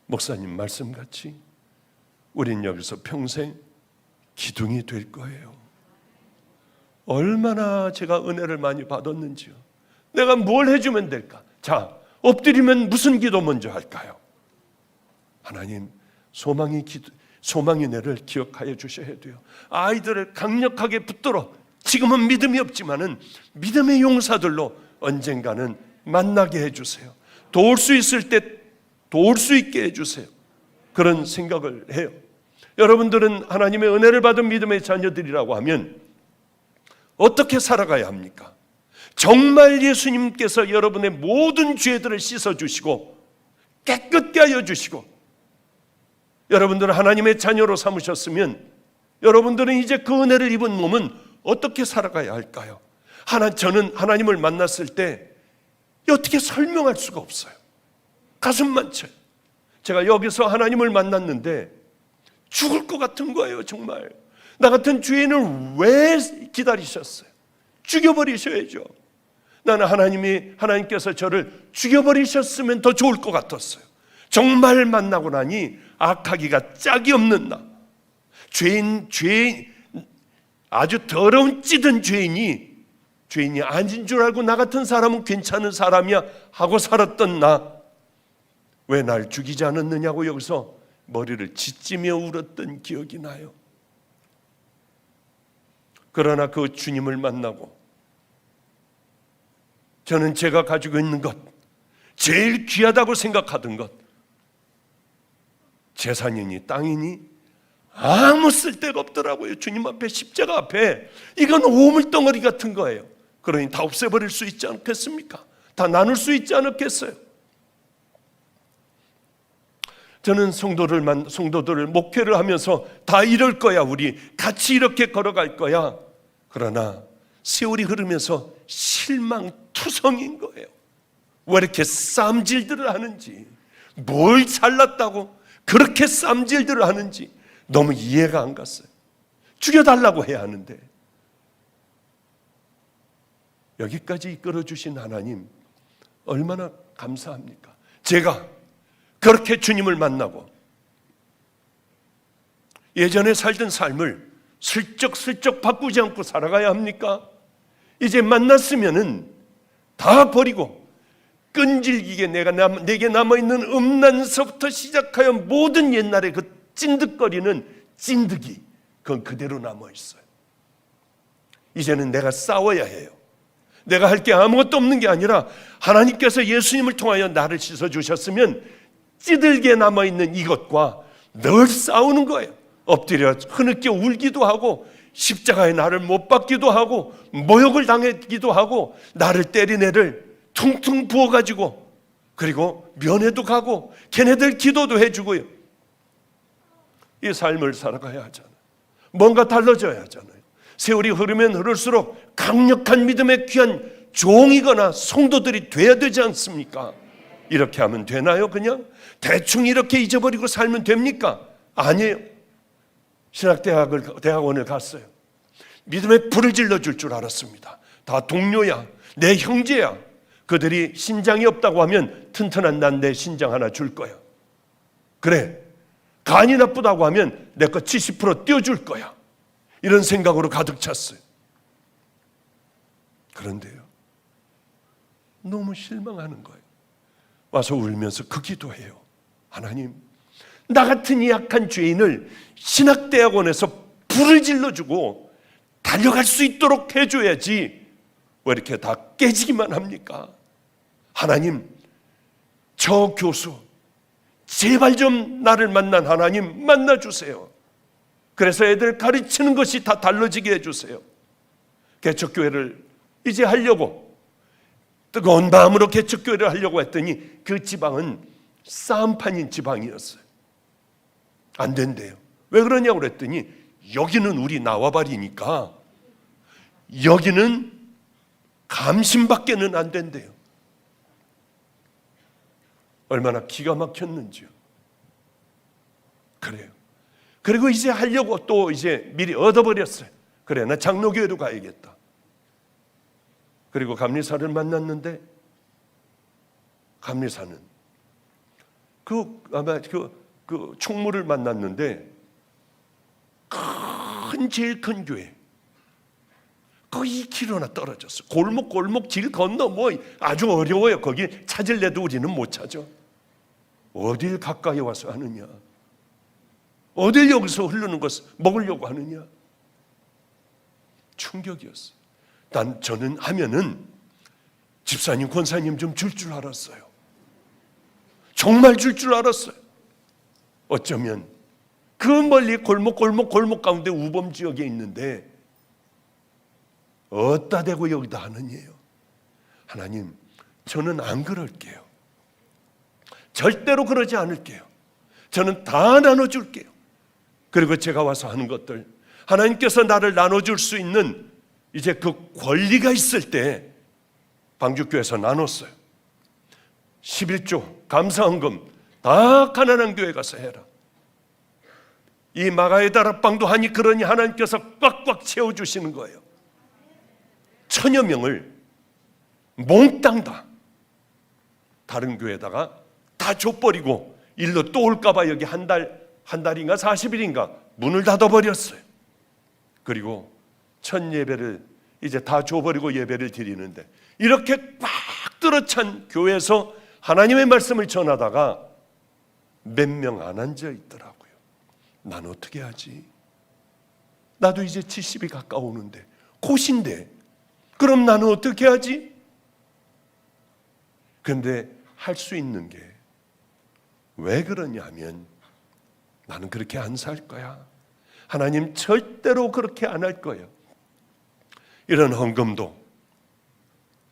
목사님 말씀같이 우린 여기서 평생 기둥이 될 거예요. 얼마나 제가 은혜를 많이 받았는지요. 내가 뭘 해주면 될까? 자, 엎드리면 무슨 기도 먼저 할까요? 하나님, 소망의 내를 기억하여 주셔야 돼요. 아이들을 강력하게 붙들어 지금은 믿음이 없지만은 믿음의 용사들로 언젠가는 만나게 해주세요. 도울 수 있을 때 도울 수 있게 해주세요. 그런 생각을 해요. 여러분들은 하나님의 은혜를 받은 믿음의 자녀들이라고 하면 어떻게 살아가야 합니까? 정말 예수님께서 여러분의 모든 죄들을 씻어주시고 깨끗게 하여 주시고 여러분들은 하나님의 자녀로 삼으셨으면 여러분들은 이제 그 은혜를 입은 몸은 어떻게 살아가야 할까요? 저는 하나님을 만났을 때 어떻게 설명할 수가 없어요. 가슴만 쳐요. 제가 여기서 하나님을 만났는데 죽을 것 같은 거예요. 정말 나 같은 죄인을 왜 기다리셨어요? 죽여버리셔야죠. 나는 하나님께서 저를 죽여버리셨으면 더 좋을 것 같았어요. 정말 만나고 나니 악하기가 짝이 없는 나, 죄인 아주 더러운 찌든 죄인이 아닌 줄 알고 나 같은 사람은 괜찮은 사람이야 하고 살았던 나, 왜 날 죽이지 않았느냐고 여기서 머리를 짓지며 울었던 기억이 나요. 그러나 그 주님을 만나고 저는 제가 가지고 있는 것, 제일 귀하다고 생각하던 것, 재산이니 땅이니 아무 쓸데가 없더라고요. 주님 앞에, 십자가 앞에. 이건 오물덩어리 같은 거예요. 그러니 다 없애버릴 수 있지 않겠습니까? 다 나눌 수 있지 않겠어요? 저는 성도들을 목회를 하면서 다 이럴 거야, 우리 같이 이렇게 걸어갈 거야. 그러나 세월이 흐르면서 실망투성인 거예요. 왜 이렇게 쌈질들을 하는지, 뭘 잘났다고 그렇게 쌈질들을 하는지 너무 이해가 안 갔어요. 죽여달라고 해야 하는데. 여기까지 이끌어주신 하나님 얼마나 감사합니까? 제가 그렇게 주님을 만나고 예전에 살던 삶을 슬쩍슬쩍 바꾸지 않고 살아가야 합니까? 이제 만났으면은 다 버리고 끈질기게 내게 남아있는 음란서부터 시작하여 모든 옛날의 그 찐득거리는 찐득이 그건 그대로 남아있어요. 이제는 내가 싸워야 해요. 내가 할 게 아무것도 없는 게 아니라 하나님께서 예수님을 통하여 나를 씻어주셨으면 찌들게 남아있는 이것과 늘 싸우는 거예요. 엎드려 흐느껴 울기도 하고 십자가에 나를 못 박기도 하고 모욕을 당하기도 하고 나를 때린 애를 퉁퉁 부어가지고 그리고 면회도 가고 걔네들 기도도 해주고요. 이 삶을 살아가야 하잖아요. 뭔가 달라져야 하잖아요. 세월이 흐르면 흐를수록 강력한 믿음의 귀한 종이거나 성도들이 돼야 되지 않습니까? 이렇게 하면 되나요? 그냥 대충 이렇게 잊어버리고 살면 됩니까? 아니에요. 대학원을 갔어요. 믿음의 불을 질러줄 줄 알았습니다. 다 동료야, 내 형제야. 그들이 신장이 없다고 하면 튼튼한 난 내 신장 하나 줄 거야. 그래, 간이 나쁘다고 하면 내 거 70% 띄워줄 거야. 이런 생각으로 가득 찼어요. 그런데요, 너무 실망하는 거예요. 와서 울면서 그 기도해요. 하나님, 나 같은 이 약한 죄인을 신학대학원에서 불을 질러주고 달려갈 수 있도록 해줘야지 왜 이렇게 다 깨지기만 합니까? 하나님, 저 교수 제발 좀 나를 만난 하나님 만나주세요. 그래서 애들 가르치는 것이 다 달라지게 해주세요. 개척교회를 이제 하려고 뜨거운 마음으로 개척교회를 하려고 했더니 그 지방은 싸움판인 지방이었어요. 안 된대요. 왜 그러냐고 그랬더니 여기는 우리 나와바리니까 여기는 감신밖에는 안 된대요. 얼마나 기가 막혔는지요. 그래요. 그리고 이제 하려고 또 이제 미리 얻어버렸어요. 그래, 나 장로교회로 가야겠다. 그리고 감리사를 만났는데 감리사는 아마 그 총무를 만났는데 제일 큰 교회 거의 2km나 떨어졌어. 골목 길 건너 뭐 아주 어려워요. 거기 찾을래도 우리는 못 찾아. 어딜 가까이 와서 하느냐? 어딜 여기서 흐르는 것을 먹으려고 하느냐? 충격이었어요. 저는 하면은 집사님, 권사님 좀 줄 알았어요. 정말 줄 알았어요. 어쩌면 그 멀리 골목 가운데 우범 지역에 있는데 어디다 대고 여기다 하느니에요. 하나님, 저는 안 그럴게요. 절대로 그러지 않을게요. 저는 다 나눠줄게요. 그리고 제가 와서 하는 것들, 하나님께서 나를 나눠줄 수 있는 이제 그 권리가 있을 때 방주교회에서 나눴어요. 11조 감사헌금 다 가난한 교회 가서 해라. 이 마가의 다락방도 하니 그러니 하나님께서 꽉꽉 채워주시는 거예요. 1000여 명을 몽땅 다 다른 교회에다가 다 줘버리고 일로 또 올까봐 여기 한 달인가 40일인가 문을 닫아버렸어요. 그리고 첫 예배를 이제 다 줘버리고 예배를 드리는데 이렇게 꽉 들어찬 교회에서 하나님의 말씀을 전하다가 몇 명 안 앉아 있더라고요. 난 어떻게 하지? 나도 이제 70이 가까우는데 곧인데 그럼 나는 어떻게 하지? 그런데 할 수 있는 게 왜 그러냐 하면 나는 그렇게 안 살 거야. 하나님 절대로 그렇게 안 할 거예요. 이런 헌금도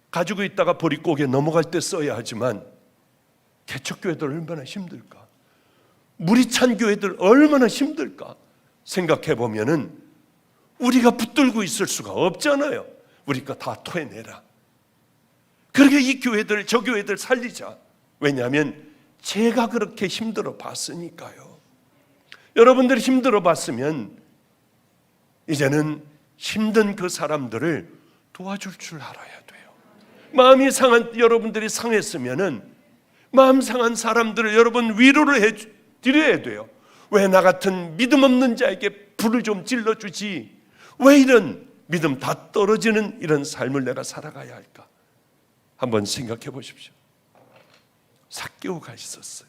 가지고 있다가 보릿고개 넘어갈 때 써야 하지만 개척교회들 얼마나 힘들까? 물이 찬 교회들 얼마나 힘들까? 생각해 보면은 우리가 붙들고 있을 수가 없잖아요. 우리 거 다 토해내라. 그렇게 이 교회들 저 교회들 살리자. 왜냐하면 제가 그렇게 힘들어 봤으니까요. 여러분들이 힘들어 봤으면 이제는 힘든 그 사람들을 도와줄 줄 알아야 돼요. 마음이 상한 여러분들이 상했으면은 마음 상한 사람들을 여러분 위로를 해 드려야 돼요. 왜 나 같은 믿음 없는 자에게 불을 좀 질러주지? 왜 이런 믿음 다 떨어지는 이런 삶을 내가 살아가야 할까? 한번 생각해 보십시오. 삭개오가 있었어요.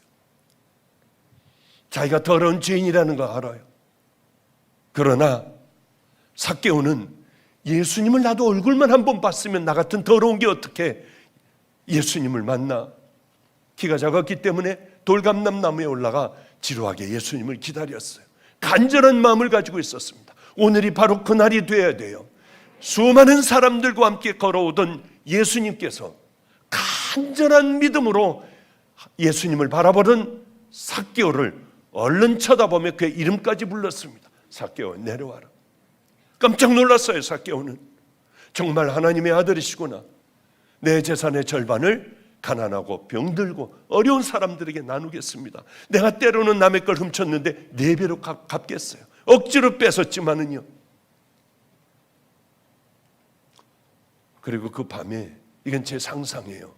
자기가 더러운 죄인이라는 거 알아요. 그러나 삭개오는 예수님을 나도 얼굴만 한번 봤으면 나 같은 더러운 게 어떻게 예수님을 만나? 키가 작았기 때문에 돌감람 나무에 올라가 지루하게 예수님을 기다렸어요. 간절한 마음을 가지고 있었습니다. 오늘이 바로 그날이 되어야 돼요. 수많은 사람들과 함께 걸어오던 예수님께서 간절한 믿음으로 예수님을 바라보던 삭개오를 얼른 쳐다보며 그의 이름까지 불렀습니다. 삭개오, 내려와라. 깜짝 놀랐어요. 삭개오는 정말 하나님의 아들이시구나. 내 재산의 절반을 가난하고 병들고 어려운 사람들에게 나누겠습니다. 내가 때로는 남의 걸 훔쳤는데 4배로 갚겠어요. 억지로 뺏었지만은요. 그리고 그 밤에, 이건 제 상상이에요.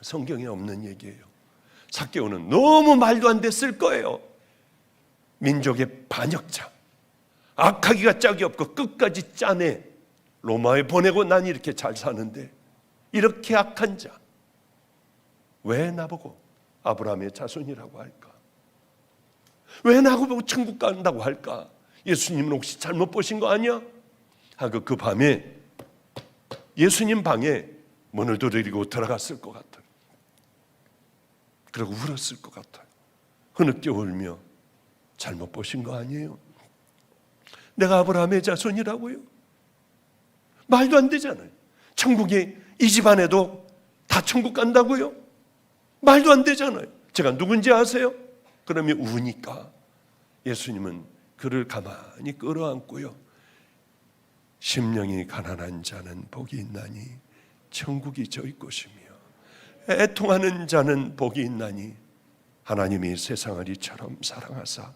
성경에 없는 얘기예요. 삭개오는 너무 말도 안 됐을 거예요. 민족의 반역자, 악하기가 짝이 없고 끝까지 짜내 로마에 보내고 난 이렇게 잘 사는데 이렇게 악한 자, 왜 나보고 아브라함의 자손이라고 할까? 왜 나보고 천국 간다고 할까? 예수님은 혹시 잘못 보신 거 아니야? 하고 그 밤에 예수님 방에 문을 두드리고 들어갔을 것 같아요. 그리고 울었을 것 같아요. 흐느껴 울며 잘못 보신 거 아니에요? 내가 아브라함의 자손이라고요? 말도 안 되잖아요. 천국에 이 집안에도 다 천국 간다고요? 말도 안 되잖아요. 제가 누군지 아세요? 그러면 우니까 예수님은 그를 가만히 끌어안고요. 심령이 가난한 자는 복이 있나니 천국이 저희 것이며 애통하는 자는 복이 있나니 하나님이 세상을 이처럼 사랑하사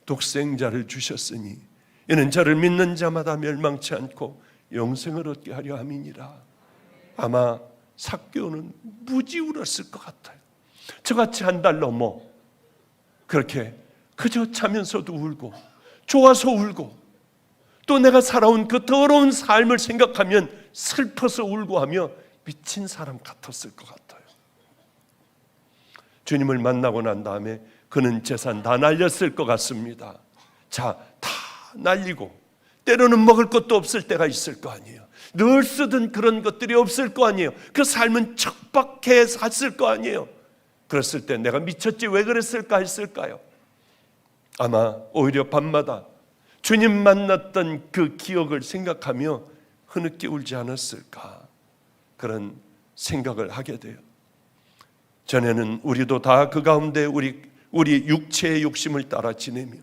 독생자를 주셨으니 이는 저를 믿는 자마다 멸망치 않고 영생을 얻게 하려 함이니라. 아마 삭개오는 무지 울었을 것 같아요. 저같이 한 달 넘어 그렇게 그저 자면서도 울고 좋아서 울고 또 내가 살아온 그 더러운 삶을 생각하면 슬퍼서 울고 하며 미친 사람 같았을 것 같아요. 주님을 만나고 난 다음에 그는 재산 다 날렸을 것 같습니다. 자, 다 날리고 때로는 먹을 것도 없을 때가 있을 거 아니에요. 늘 쓰던 그런 것들이 없을 거 아니에요. 그 삶은 척박해 샀을 거 아니에요. 그랬을 때 내가 미쳤지 왜 그랬을까 했을까요? 아마 오히려 밤마다 주님 만났던 그 기억을 생각하며 흐느끼 울지 않았을까, 그런 생각을 하게 돼요. 전에는 우리도 다 그 가운데 우리 육체의 욕심을 따라 지내며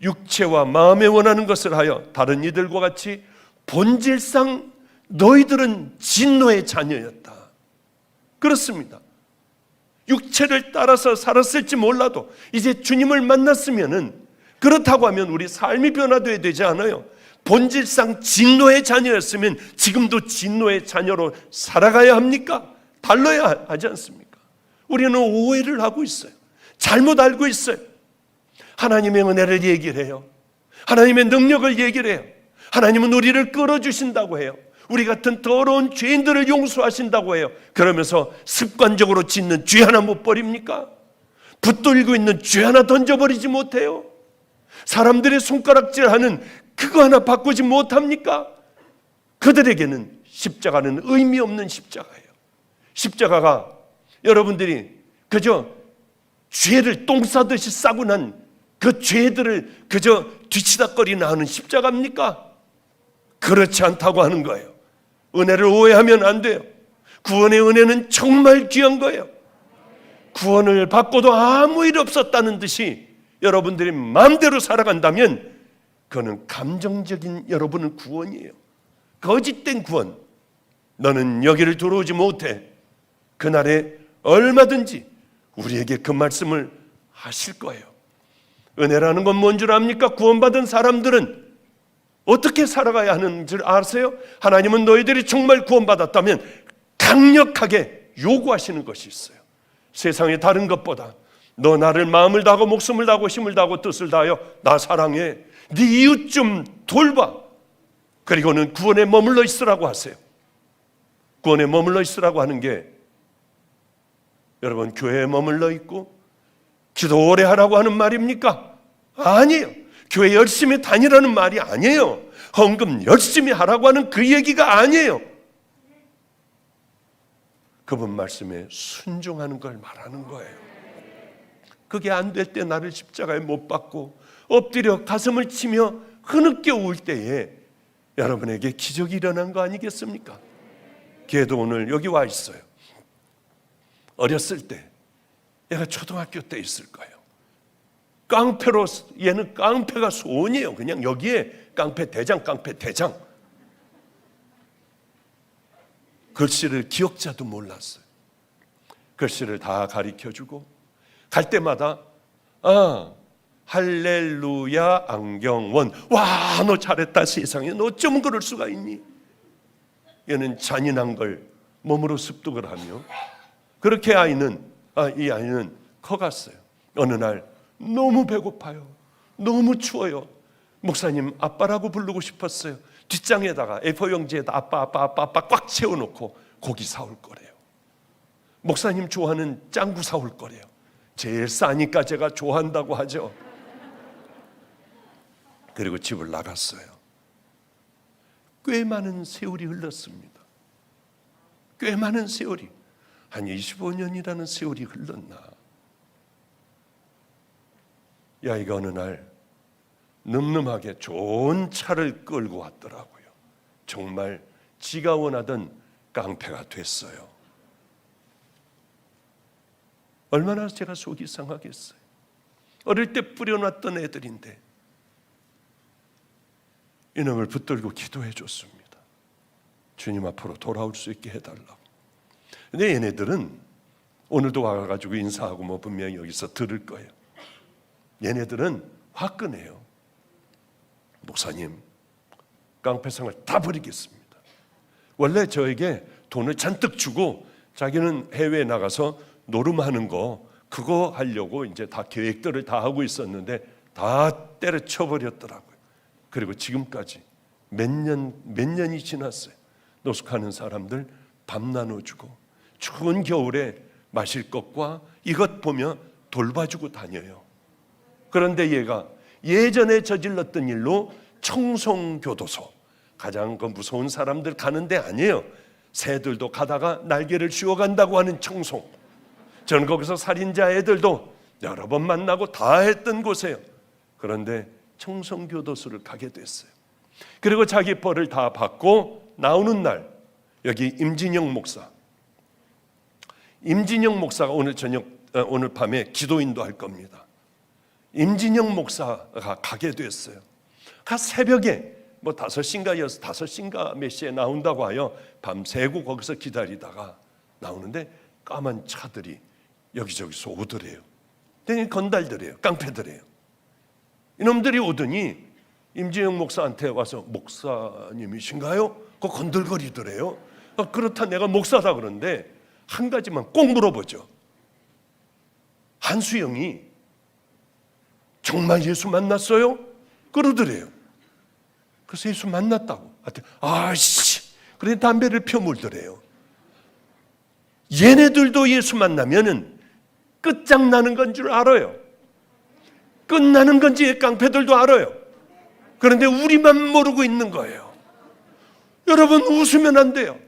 육체와 마음에 원하는 것을 하여 다른 이들과 같이 본질상 너희들은 진노의 자녀였다. 그렇습니다. 육체를 따라서 살았을지 몰라도 이제 주님을 만났으면은, 그렇다고 하면 우리 삶이 변화되어야 되지 않아요? 본질상 진노의 자녀였으면 지금도 진노의 자녀로 살아가야 합니까? 달라야 하지 않습니까? 우리는 오해를 하고 있어요. 잘못 알고 있어요. 하나님의 은혜를 얘기를 해요. 하나님의 능력을 얘기를 해요. 하나님은 우리를 끌어주신다고 해요. 우리 같은 더러운 죄인들을 용서하신다고 해요. 그러면서 습관적으로 짓는 죄 하나 못 버립니까? 붙들고 있는 죄 하나 던져버리지 못해요? 사람들의 손가락질하는 그거 하나 바꾸지 못합니까? 그들에게는 십자가는 의미 없는 십자가예요. 십자가가 여러분들이 그저 죄를 똥 싸듯이 싸고 난 그 죄들을 그저 뒤치다거리나 하는 십자가입니까? 그렇지 않다고 하는 거예요. 은혜를 오해하면 안 돼요. 구원의 은혜는 정말 귀한 거예요. 구원을 받고도 아무 일 없었다는 듯이 여러분들이 마음대로 살아간다면 그거는 감정적인 여러분의 구원이에요. 거짓된 구원. 너는 여기를 들어오지 못해. 그날에 얼마든지 우리에게 그 말씀을 하실 거예요. 은혜라는 건 뭔 줄 압니까? 구원받은 사람들은 어떻게 살아가야 하는 줄 아세요? 하나님은 너희들이 정말 구원받았다면 강력하게 요구하시는 것이 있어요. 세상의 다른 것보다 너 나를 마음을 다하고 목숨을 다하고 힘을 다하고 뜻을 다하여 나 사랑해. 네 이웃 좀 돌봐. 그리고는 구원에 머물러 있으라고 하세요. 구원에 머물러 있으라고 하는 게 여러분 교회에 머물러 있고 기도 오래 하라고 하는 말입니까? 아니에요. 교회 열심히 다니라는 말이 아니에요. 헌금 열심히 하라고 하는 그 얘기가 아니에요. 그분 말씀에 순종하는 걸 말하는 거예요. 그게 안 될 때 나를 십자가에 못 박고 엎드려 가슴을 치며 흐느껴 울 때에 여러분에게 기적이 일어난 거 아니겠습니까? 걔도 오늘 여기 와 있어요. 어렸을 때 얘가 초등학교 때 있을 거예요. 깡패로, 얘는 깡패가 소원이에요. 그냥 여기에 깡패 대장. 글씨를 기억자도 몰랐어요. 글씨를 다 가르쳐주고 갈 때마다 할렐루야 안경원, 와, 너 잘했다. 세상에 너 어쩜 그럴 수가 있니? 얘는 잔인한 걸 몸으로 습득을 하며 그렇게 이 아이는 커갔어요. 어느 날 너무 배고파요. 너무 추워요. 목사님 아빠라고 부르고 싶었어요. 뒷장에다가 A4 용지에다 아빠 꽉 채워놓고 고기 사올 거래요. 목사님 좋아하는 짱구 사올 거래요. 제일 싸니까 제가 좋아한다고 하죠. 그리고 집을 나갔어요. 꽤 많은 세월이 흘렀습니다. 꽤 많은 세월이, 한 25년이라는 세월이 흘렀나. 이 아이가 어느 날 늠름하게 좋은 차를 끌고 왔더라고요. 정말 지가 원하던 깡패가 됐어요. 얼마나 제가 속이 상하겠어요. 어릴 때 뿌려놨던 애들인데 이놈을 붙들고 기도해 줬습니다. 주님 앞으로 돌아올 수 있게 해달라고. 근데 얘네들은 오늘도 와가지고 인사하고 뭐 분명히 여기서 들을 거예요. 얘네들은 화끈해요. 목사님, 깡패상을 다 버리겠습니다. 원래 저에게 돈을 잔뜩 주고 자기는 해외에 나가서 노름하는 거 그거 하려고 이제 다 계획들을 다 하고 있었는데 다 때려쳐 버렸더라고요. 그리고 지금까지 몇 년이 지났어요. 노숙하는 사람들 밥 나눠주고 추운 겨울에 마실 것과 이것 보며 돌봐주고 다녀요. 그런데 얘가 예전에 저질렀던 일로 청송교도소, 가장 그 무서운 사람들 가는 데 아니에요. 새들도 가다가 날개를 씌워간다고 하는 청송. 저는 거기서 살인자 애들도 여러 번 만나고 다 했던 곳이에요. 그런데 청송교도소를 가게 됐어요. 그리고 자기 벌을 다 받고 나오는 날 여기 임진영 목사가 오늘 밤에 기도인도 할 겁니다. 임진영 목사가 가게 됐어요. 새벽에 뭐 5시인가 몇 시에 나온다고 하여 밤새고 거기서 기다리다가 나오는데 까만 차들이 여기저기서 오더래요. 되게 건달들이에요. 깡패들이에요. 이놈들이 오더니 임진영 목사한테 와서 목사님이신가요? 그거 건들거리더래요. 그렇다 내가 목사다 그런데 한 가지만 꼭 물어보죠. 한수영이 정말 예수 만났어요? 그러더래요. 그래서 예수 만났다고. 그래 담배를 펴물더래요. 얘네들도 예수 만나면은 끝장나는 건 줄 알아요. 끝나는 건지 깡패들도 알아요. 그런데 우리만 모르고 있는 거예요. 여러분 웃으면 안 돼요.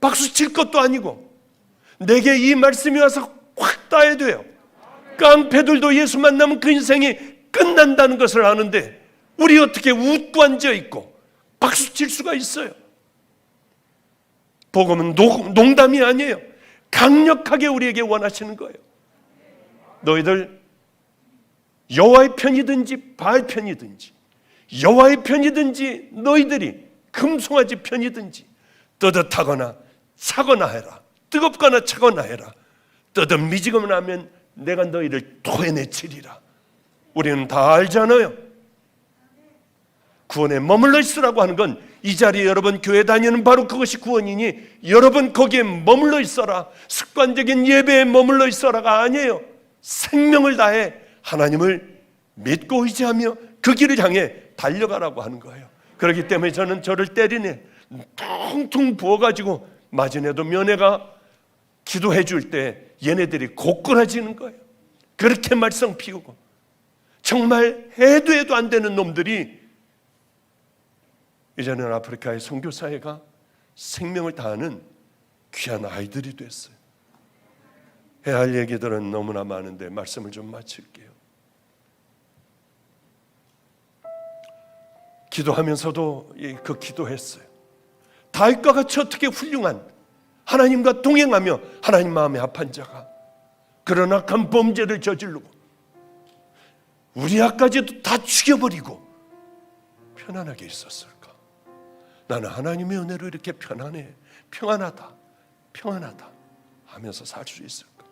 박수 칠 것도 아니고 내게 이 말씀이 와서 확 따야 돼요. 깡패들도 예수 만나면 그 인생이 끝난다는 것을 아는데 우리 어떻게 웃고 앉아있고 박수 칠 수가 있어요? 복음은 농담이 아니에요. 강력하게 우리에게 원하시는 거예요. 너희들 여호와의 편이든지 바알 편이든지 여호와의 편이든지 너희들이 금송아지 편이든지 뜨뜻하거나 차거나 해라. 뜨겁거나 차거나 해라. 뜨뜻미지거나 하면 내가 너희를 토해내치리라. 우리는 다 알잖아요. 구원에 머물러 있으라고 하는 건 이 자리에 여러분 교회 다니는 바로 그것이 구원이니 여러분 거기에 머물러 있어라. 습관적인 예배에 머물러 있어라가 아니에요. 생명을 다해 하나님을 믿고 의지하며 그 길을 향해 달려가라고 하는 거예요. 그렇기 때문에 저는 저를 때리네 퉁퉁 부어가지고 마지내도 면회가 기도해 줄 때 얘네들이 고꾸라지는 거예요. 그렇게 말썽 피우고 정말 해도 안 되는 놈들이 이제는 아프리카의 선교사회가 생명을 다하는 귀한 아이들이 됐어요. 해야 할 얘기들은 너무나 많은데 말씀을 좀 마칠게요. 기도하면서도 그 기도했어요. 다윗과 같이 어떻게 훌륭한 하나님과 동행하며 하나님 마음에 합한 자가 그런 악한 범죄를 저지르고 우리아까지도 다 죽여버리고 편안하게 있었을까? 나는 하나님의 은혜로 이렇게 편안해, 평안하다 하면서 살 수 있을까?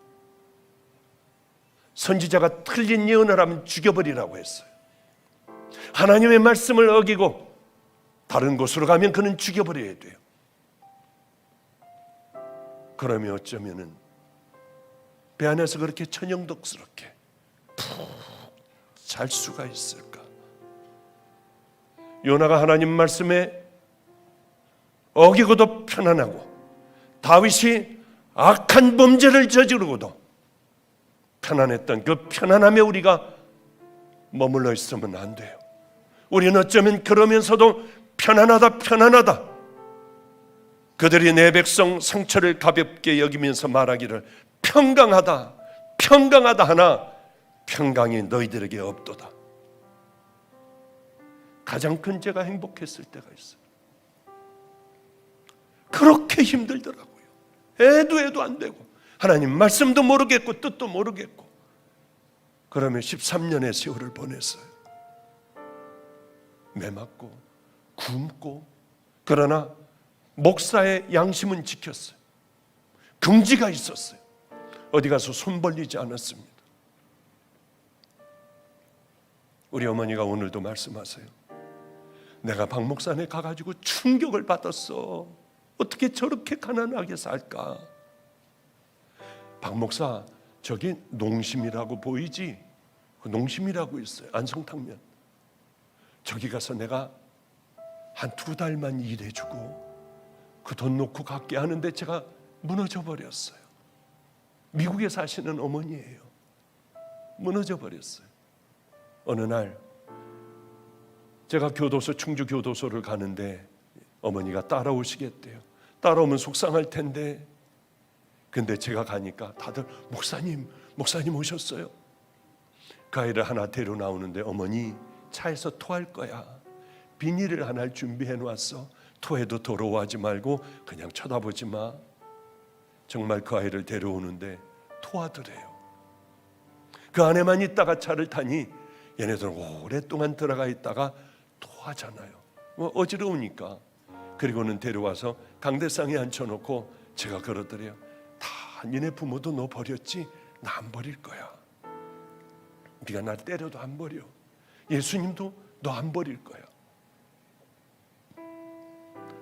선지자가 틀린 예언을 하면 죽여버리라고 했어요. 하나님의 말씀을 어기고 다른 곳으로 가면 그는 죽여버려야 돼요. 그러면 어쩌면은 배 안에서 그렇게 천연덕스럽게 푹 잘 수가 있을까? 요나가 하나님 말씀에 어기고도 편안하고 다윗이 악한 범죄를 저지르고도 편안했던 그 편안함에 우리가 머물러 있으면 안 돼요. 우리는 어쩌면 그러면서도 편안하다 그들이 내 백성 상처를 가볍게 여기면서 말하기를 평강하다 하나 평강이 너희들에게 없도다. 가장 큰 죄가 행복했을 때가 있어요. 그렇게 힘들더라고요. 해도 안 되고 하나님 말씀도 모르겠고 뜻도 모르겠고 그러면 13년의 세월을 보냈어요. 매맞고 굶고 그러나 목사의 양심은 지켰어요. 긍지가 있었어요. 어디 가서 손 벌리지 않았습니다. 우리 어머니가 오늘도 말씀하세요. 내가 박 목사네 가가지고 충격을 받았어. 어떻게 저렇게 가난하게 살까? 박 목사 저기 농심이라고 보이지? 그 농심이라고 있어요. 안성탕면. 저기 가서 내가 한 2달만 일해주고 그 돈 놓고 갈게 하는데 제가 무너져 버렸어요. 미국에 사시는 어머니예요. 무너져 버렸어요. 어느 날 제가 교도소 충주 교도소를 가는데 어머니가 따라오시겠대요. 따라오면 속상할 텐데 근데 제가 가니까 다들 목사님 오셨어요. 그 아이를 하나 데려 나오는데 어머니 차에서 토할 거야. 비닐을 하나 준비해 놨어. 토해도 더러워하지 말고 그냥 쳐다보지 마. 정말 그 아이를 데려오는데 토하더래요. 그 안에만 있다가 차를 타니 얘네들은 오랫동안 들어가 있다가 토하잖아요. 어지러우니까. 그리고는 데려와서 강대상에 앉혀놓고 제가 그러더래요. 다 니네 부모도 너 버렸지? 나 안 버릴 거야. 네가 날 때려도 안 버려. 예수님도 너 안 버릴 거야.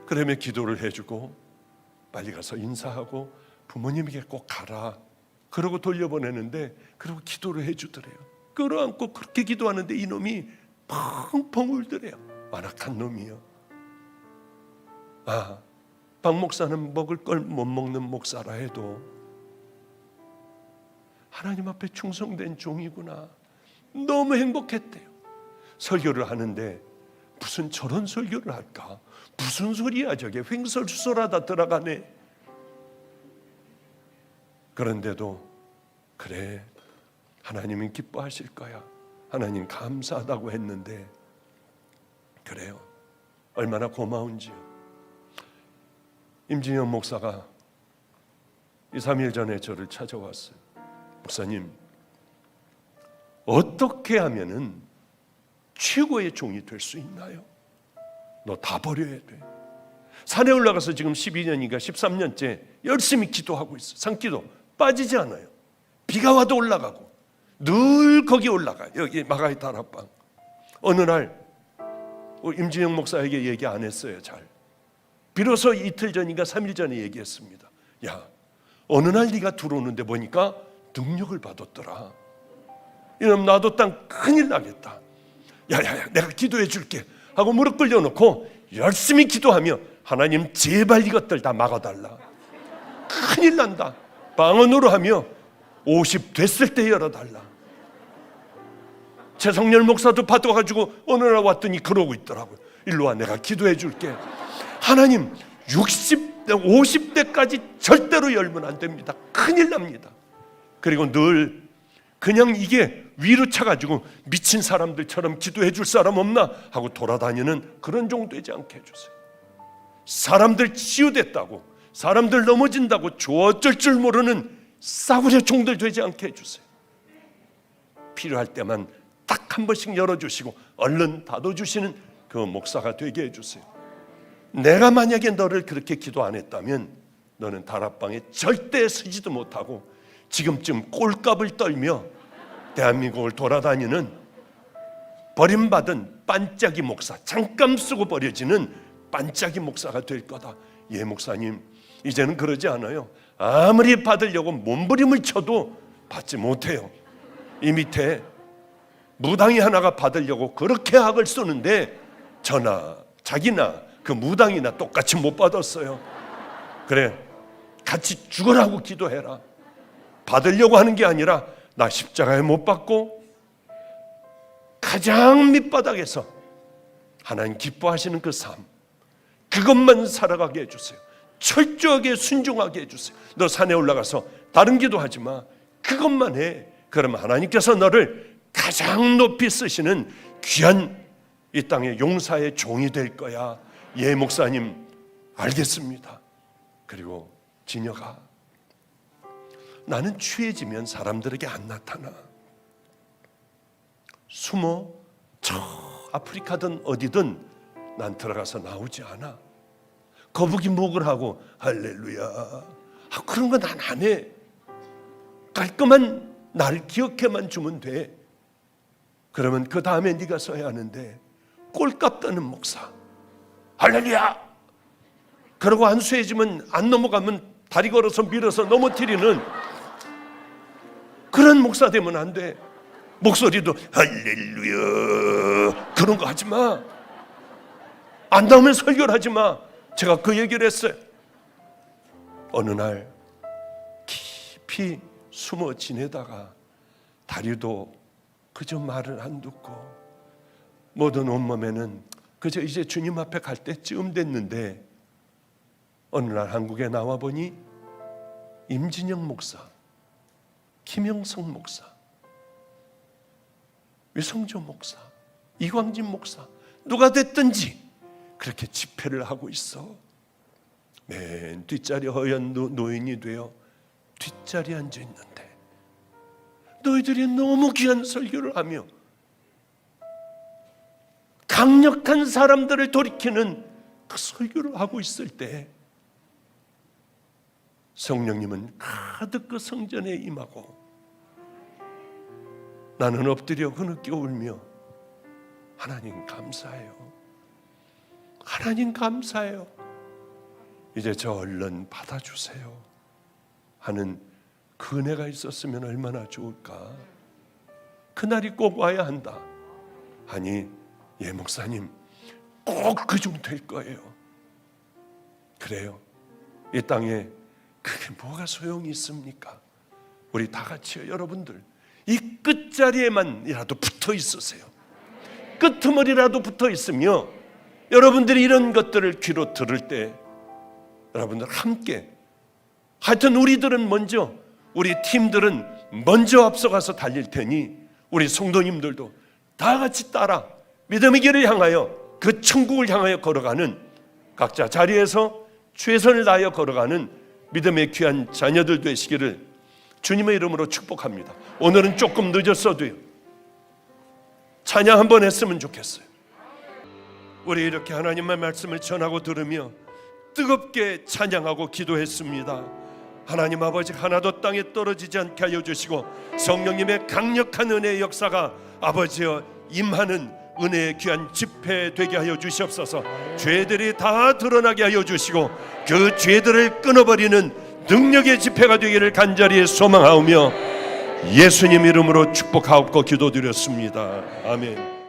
그러면 기도를 해주고 빨리 가서 인사하고 부모님에게 꼭 가라. 그러고 돌려보내는데 그리고 기도를 해주더래요. 끌어안고 그렇게 기도하는데 이놈이 펑펑 울더래요. 완악한 놈이요. 박 목사는 먹을 걸 못 먹는 목사라 해도 하나님 앞에 충성된 종이구나. 너무 행복했대요. 설교를 하는데 무슨 저런 설교를 할까? 무슨 소리야 저게? 횡설수설하다 들어가네. 그런데도 그래 하나님은 기뻐하실 거야. 하나님 감사하다고 했는데 그래요. 얼마나 고마운지요. 임진영 목사가 2, 3일 전에 저를 찾아왔어요. 목사님, 어떻게 하면은 최고의 종이 될 수 있나요? 너 다 버려야 돼. 산에 올라가서 지금 12년인가 13년째 열심히 기도하고 있어. 산기도 빠지지 않아요. 비가 와도 올라가고 늘 거기 올라가요. 여기 마가이 다락방. 어느 날 임진영 목사에게 얘기 안 했어요. 잘. 비로소 이틀 전인가 3일 전에 얘기했습니다. 야, 어느 날 네가 들어오는데 보니까 능력을 받았더라. 이놈 놔뒀다 큰일 나겠다. 야야야, 내가 기도해 줄게 하고 무릎 꿇려놓고 열심히 기도하며 하나님 제발 이것들 다 막아달라. 큰일 난다. 방언으로 하며 50 됐을 때 열어달라. 최성렬 목사도 받아가지고 어느 날 왔더니 그러고 있더라고요. 일로 와, 내가 기도해 줄게. 하나님, 60대 50대까지 절대로 열면 안 됩니다. 큰일 납니다. 그리고 늘 그냥 이게 위로 차가지고 미친 사람들처럼 기도해 줄 사람 없나 하고 돌아다니는 그런 종 되지 않게 해주세요. 사람들 치유됐다고, 사람들 넘어진다고 어쩔 줄 모르는 싸구려 종들 되지 않게 해주세요. 필요할 때만 딱 한 번씩 열어주시고 얼른 닫아주시는 그 목사가 되게 해주세요. 내가 만약에 너를 그렇게 기도 안 했다면 너는 다락방에 절대 서지도 못하고 지금쯤 꼴값을 떨며 대한민국을 돌아다니는 버림받은 반짝이 목사, 잠깐 쓰고 버려지는 반짝이 목사가 될 거다. 예, 목사님, 이제는 그러지 않아요. 아무리 받으려고 몸부림을 쳐도 받지 못해요. 이 밑에 무당이 하나가 받으려고 그렇게 악을 쏘는데 저나 자기나 그 무당이나 똑같이 못 받았어요. 그래, 같이 죽으라고 기도해라. 받으려고 하는 게 아니라 나 십자가에 못 박고 가장 밑바닥에서 하나님 기뻐하시는 그 삶, 그것만 살아가게 해주세요. 철저하게 순종하게 해주세요. 너 산에 올라가서 다른 기도하지 마. 그것만 해. 그러면 하나님께서 너를 가장 높이 쓰시는 귀한 이 땅의 용사의 종이 될 거야. 예, 목사님, 알겠습니다. 그리고 진여가, 나는 취해지면 사람들에게 안 나타나. 숨어 저 아프리카든 어디든 난 들어가서 나오지 않아. 거북이 목을 하고 할렐루야, 그런 거 난 안 해. 깔끔한 날 기억해만 주면 돼. 그러면 그 다음에 네가 서야 하는데 꼴값 떠는 목사, 할렐루야, 그러고 안 수해지면 안 넘어가면 다리 걸어서 밀어서 넘어뜨리는 그런 목사 되면 안 돼. 목소리도 할렐루야 그런 거 하지 마. 안 나오면 설교를 하지 마. 제가 그 얘기를 했어요. 어느 날 깊이 숨어 지내다가 다리도 그저 말을 안 듣고 모든 온몸에는 그저 이제 주님 앞에 갈 때쯤 됐는데 어느 날 한국에 나와 보니 임진영 목사, 김영성 목사, 위성조 목사, 이광진 목사, 누가 됐든지 그렇게 집회를 하고 있어. 맨 뒷자리 허연 노인이 되어 뒷자리에 앉아 있는데 너희들이 너무 귀한 설교를 하며 강력한 사람들을 돌이키는 그 설교를 하고 있을 때 성령님은 가득 그 성전에 임하고 나는 엎드려 흐느껴 울며 하나님 감사해요. 하나님 감사해요. 이제 저 얼른 받아주세요 하는 그 은혜가 있었으면 얼마나 좋을까. 그날이 꼭 와야 한다. 아니, 예, 목사님, 꼭 그 중 될 거예요. 그래요. 이 땅에 그게 뭐가 소용이 있습니까? 우리 다 같이요, 여러분들 이 끝자리에만이라도 붙어 있으세요. 끄트머리라도 붙어 있으며 여러분들이 이런 것들을 귀로 들을 때 여러분들 함께, 하여튼 우리들은 먼저, 우리 팀들은 먼저 앞서가서 달릴 테니 우리 성도님들도 다 같이 따라 믿음의 길을 향하여 그 천국을 향하여 걸어가는, 각자 자리에서 최선을 다하여 걸어가는 믿음의 귀한 자녀들 되시기를 주님의 이름으로 축복합니다. 오늘은 조금 늦었어도요, 찬양 한번 했으면 좋겠어요. 우리 이렇게 하나님의 말씀을 전하고 들으며 뜨겁게 찬양하고 기도했습니다. 하나님 아버지, 하나도 땅에 떨어지지 않게 하여 주시고 성령님의 강력한 은혜의 역사가 아버지여 임하는 은혜의 귀한 집회 되게 하여 주시옵소서. 죄들이 다 드러나게 하여 주시고 그 죄들을 끊어버리는 능력의 집회가 되기를 간절히 소망하오며 예수님 이름으로 축복하옵고 기도드렸습니다. 아멘.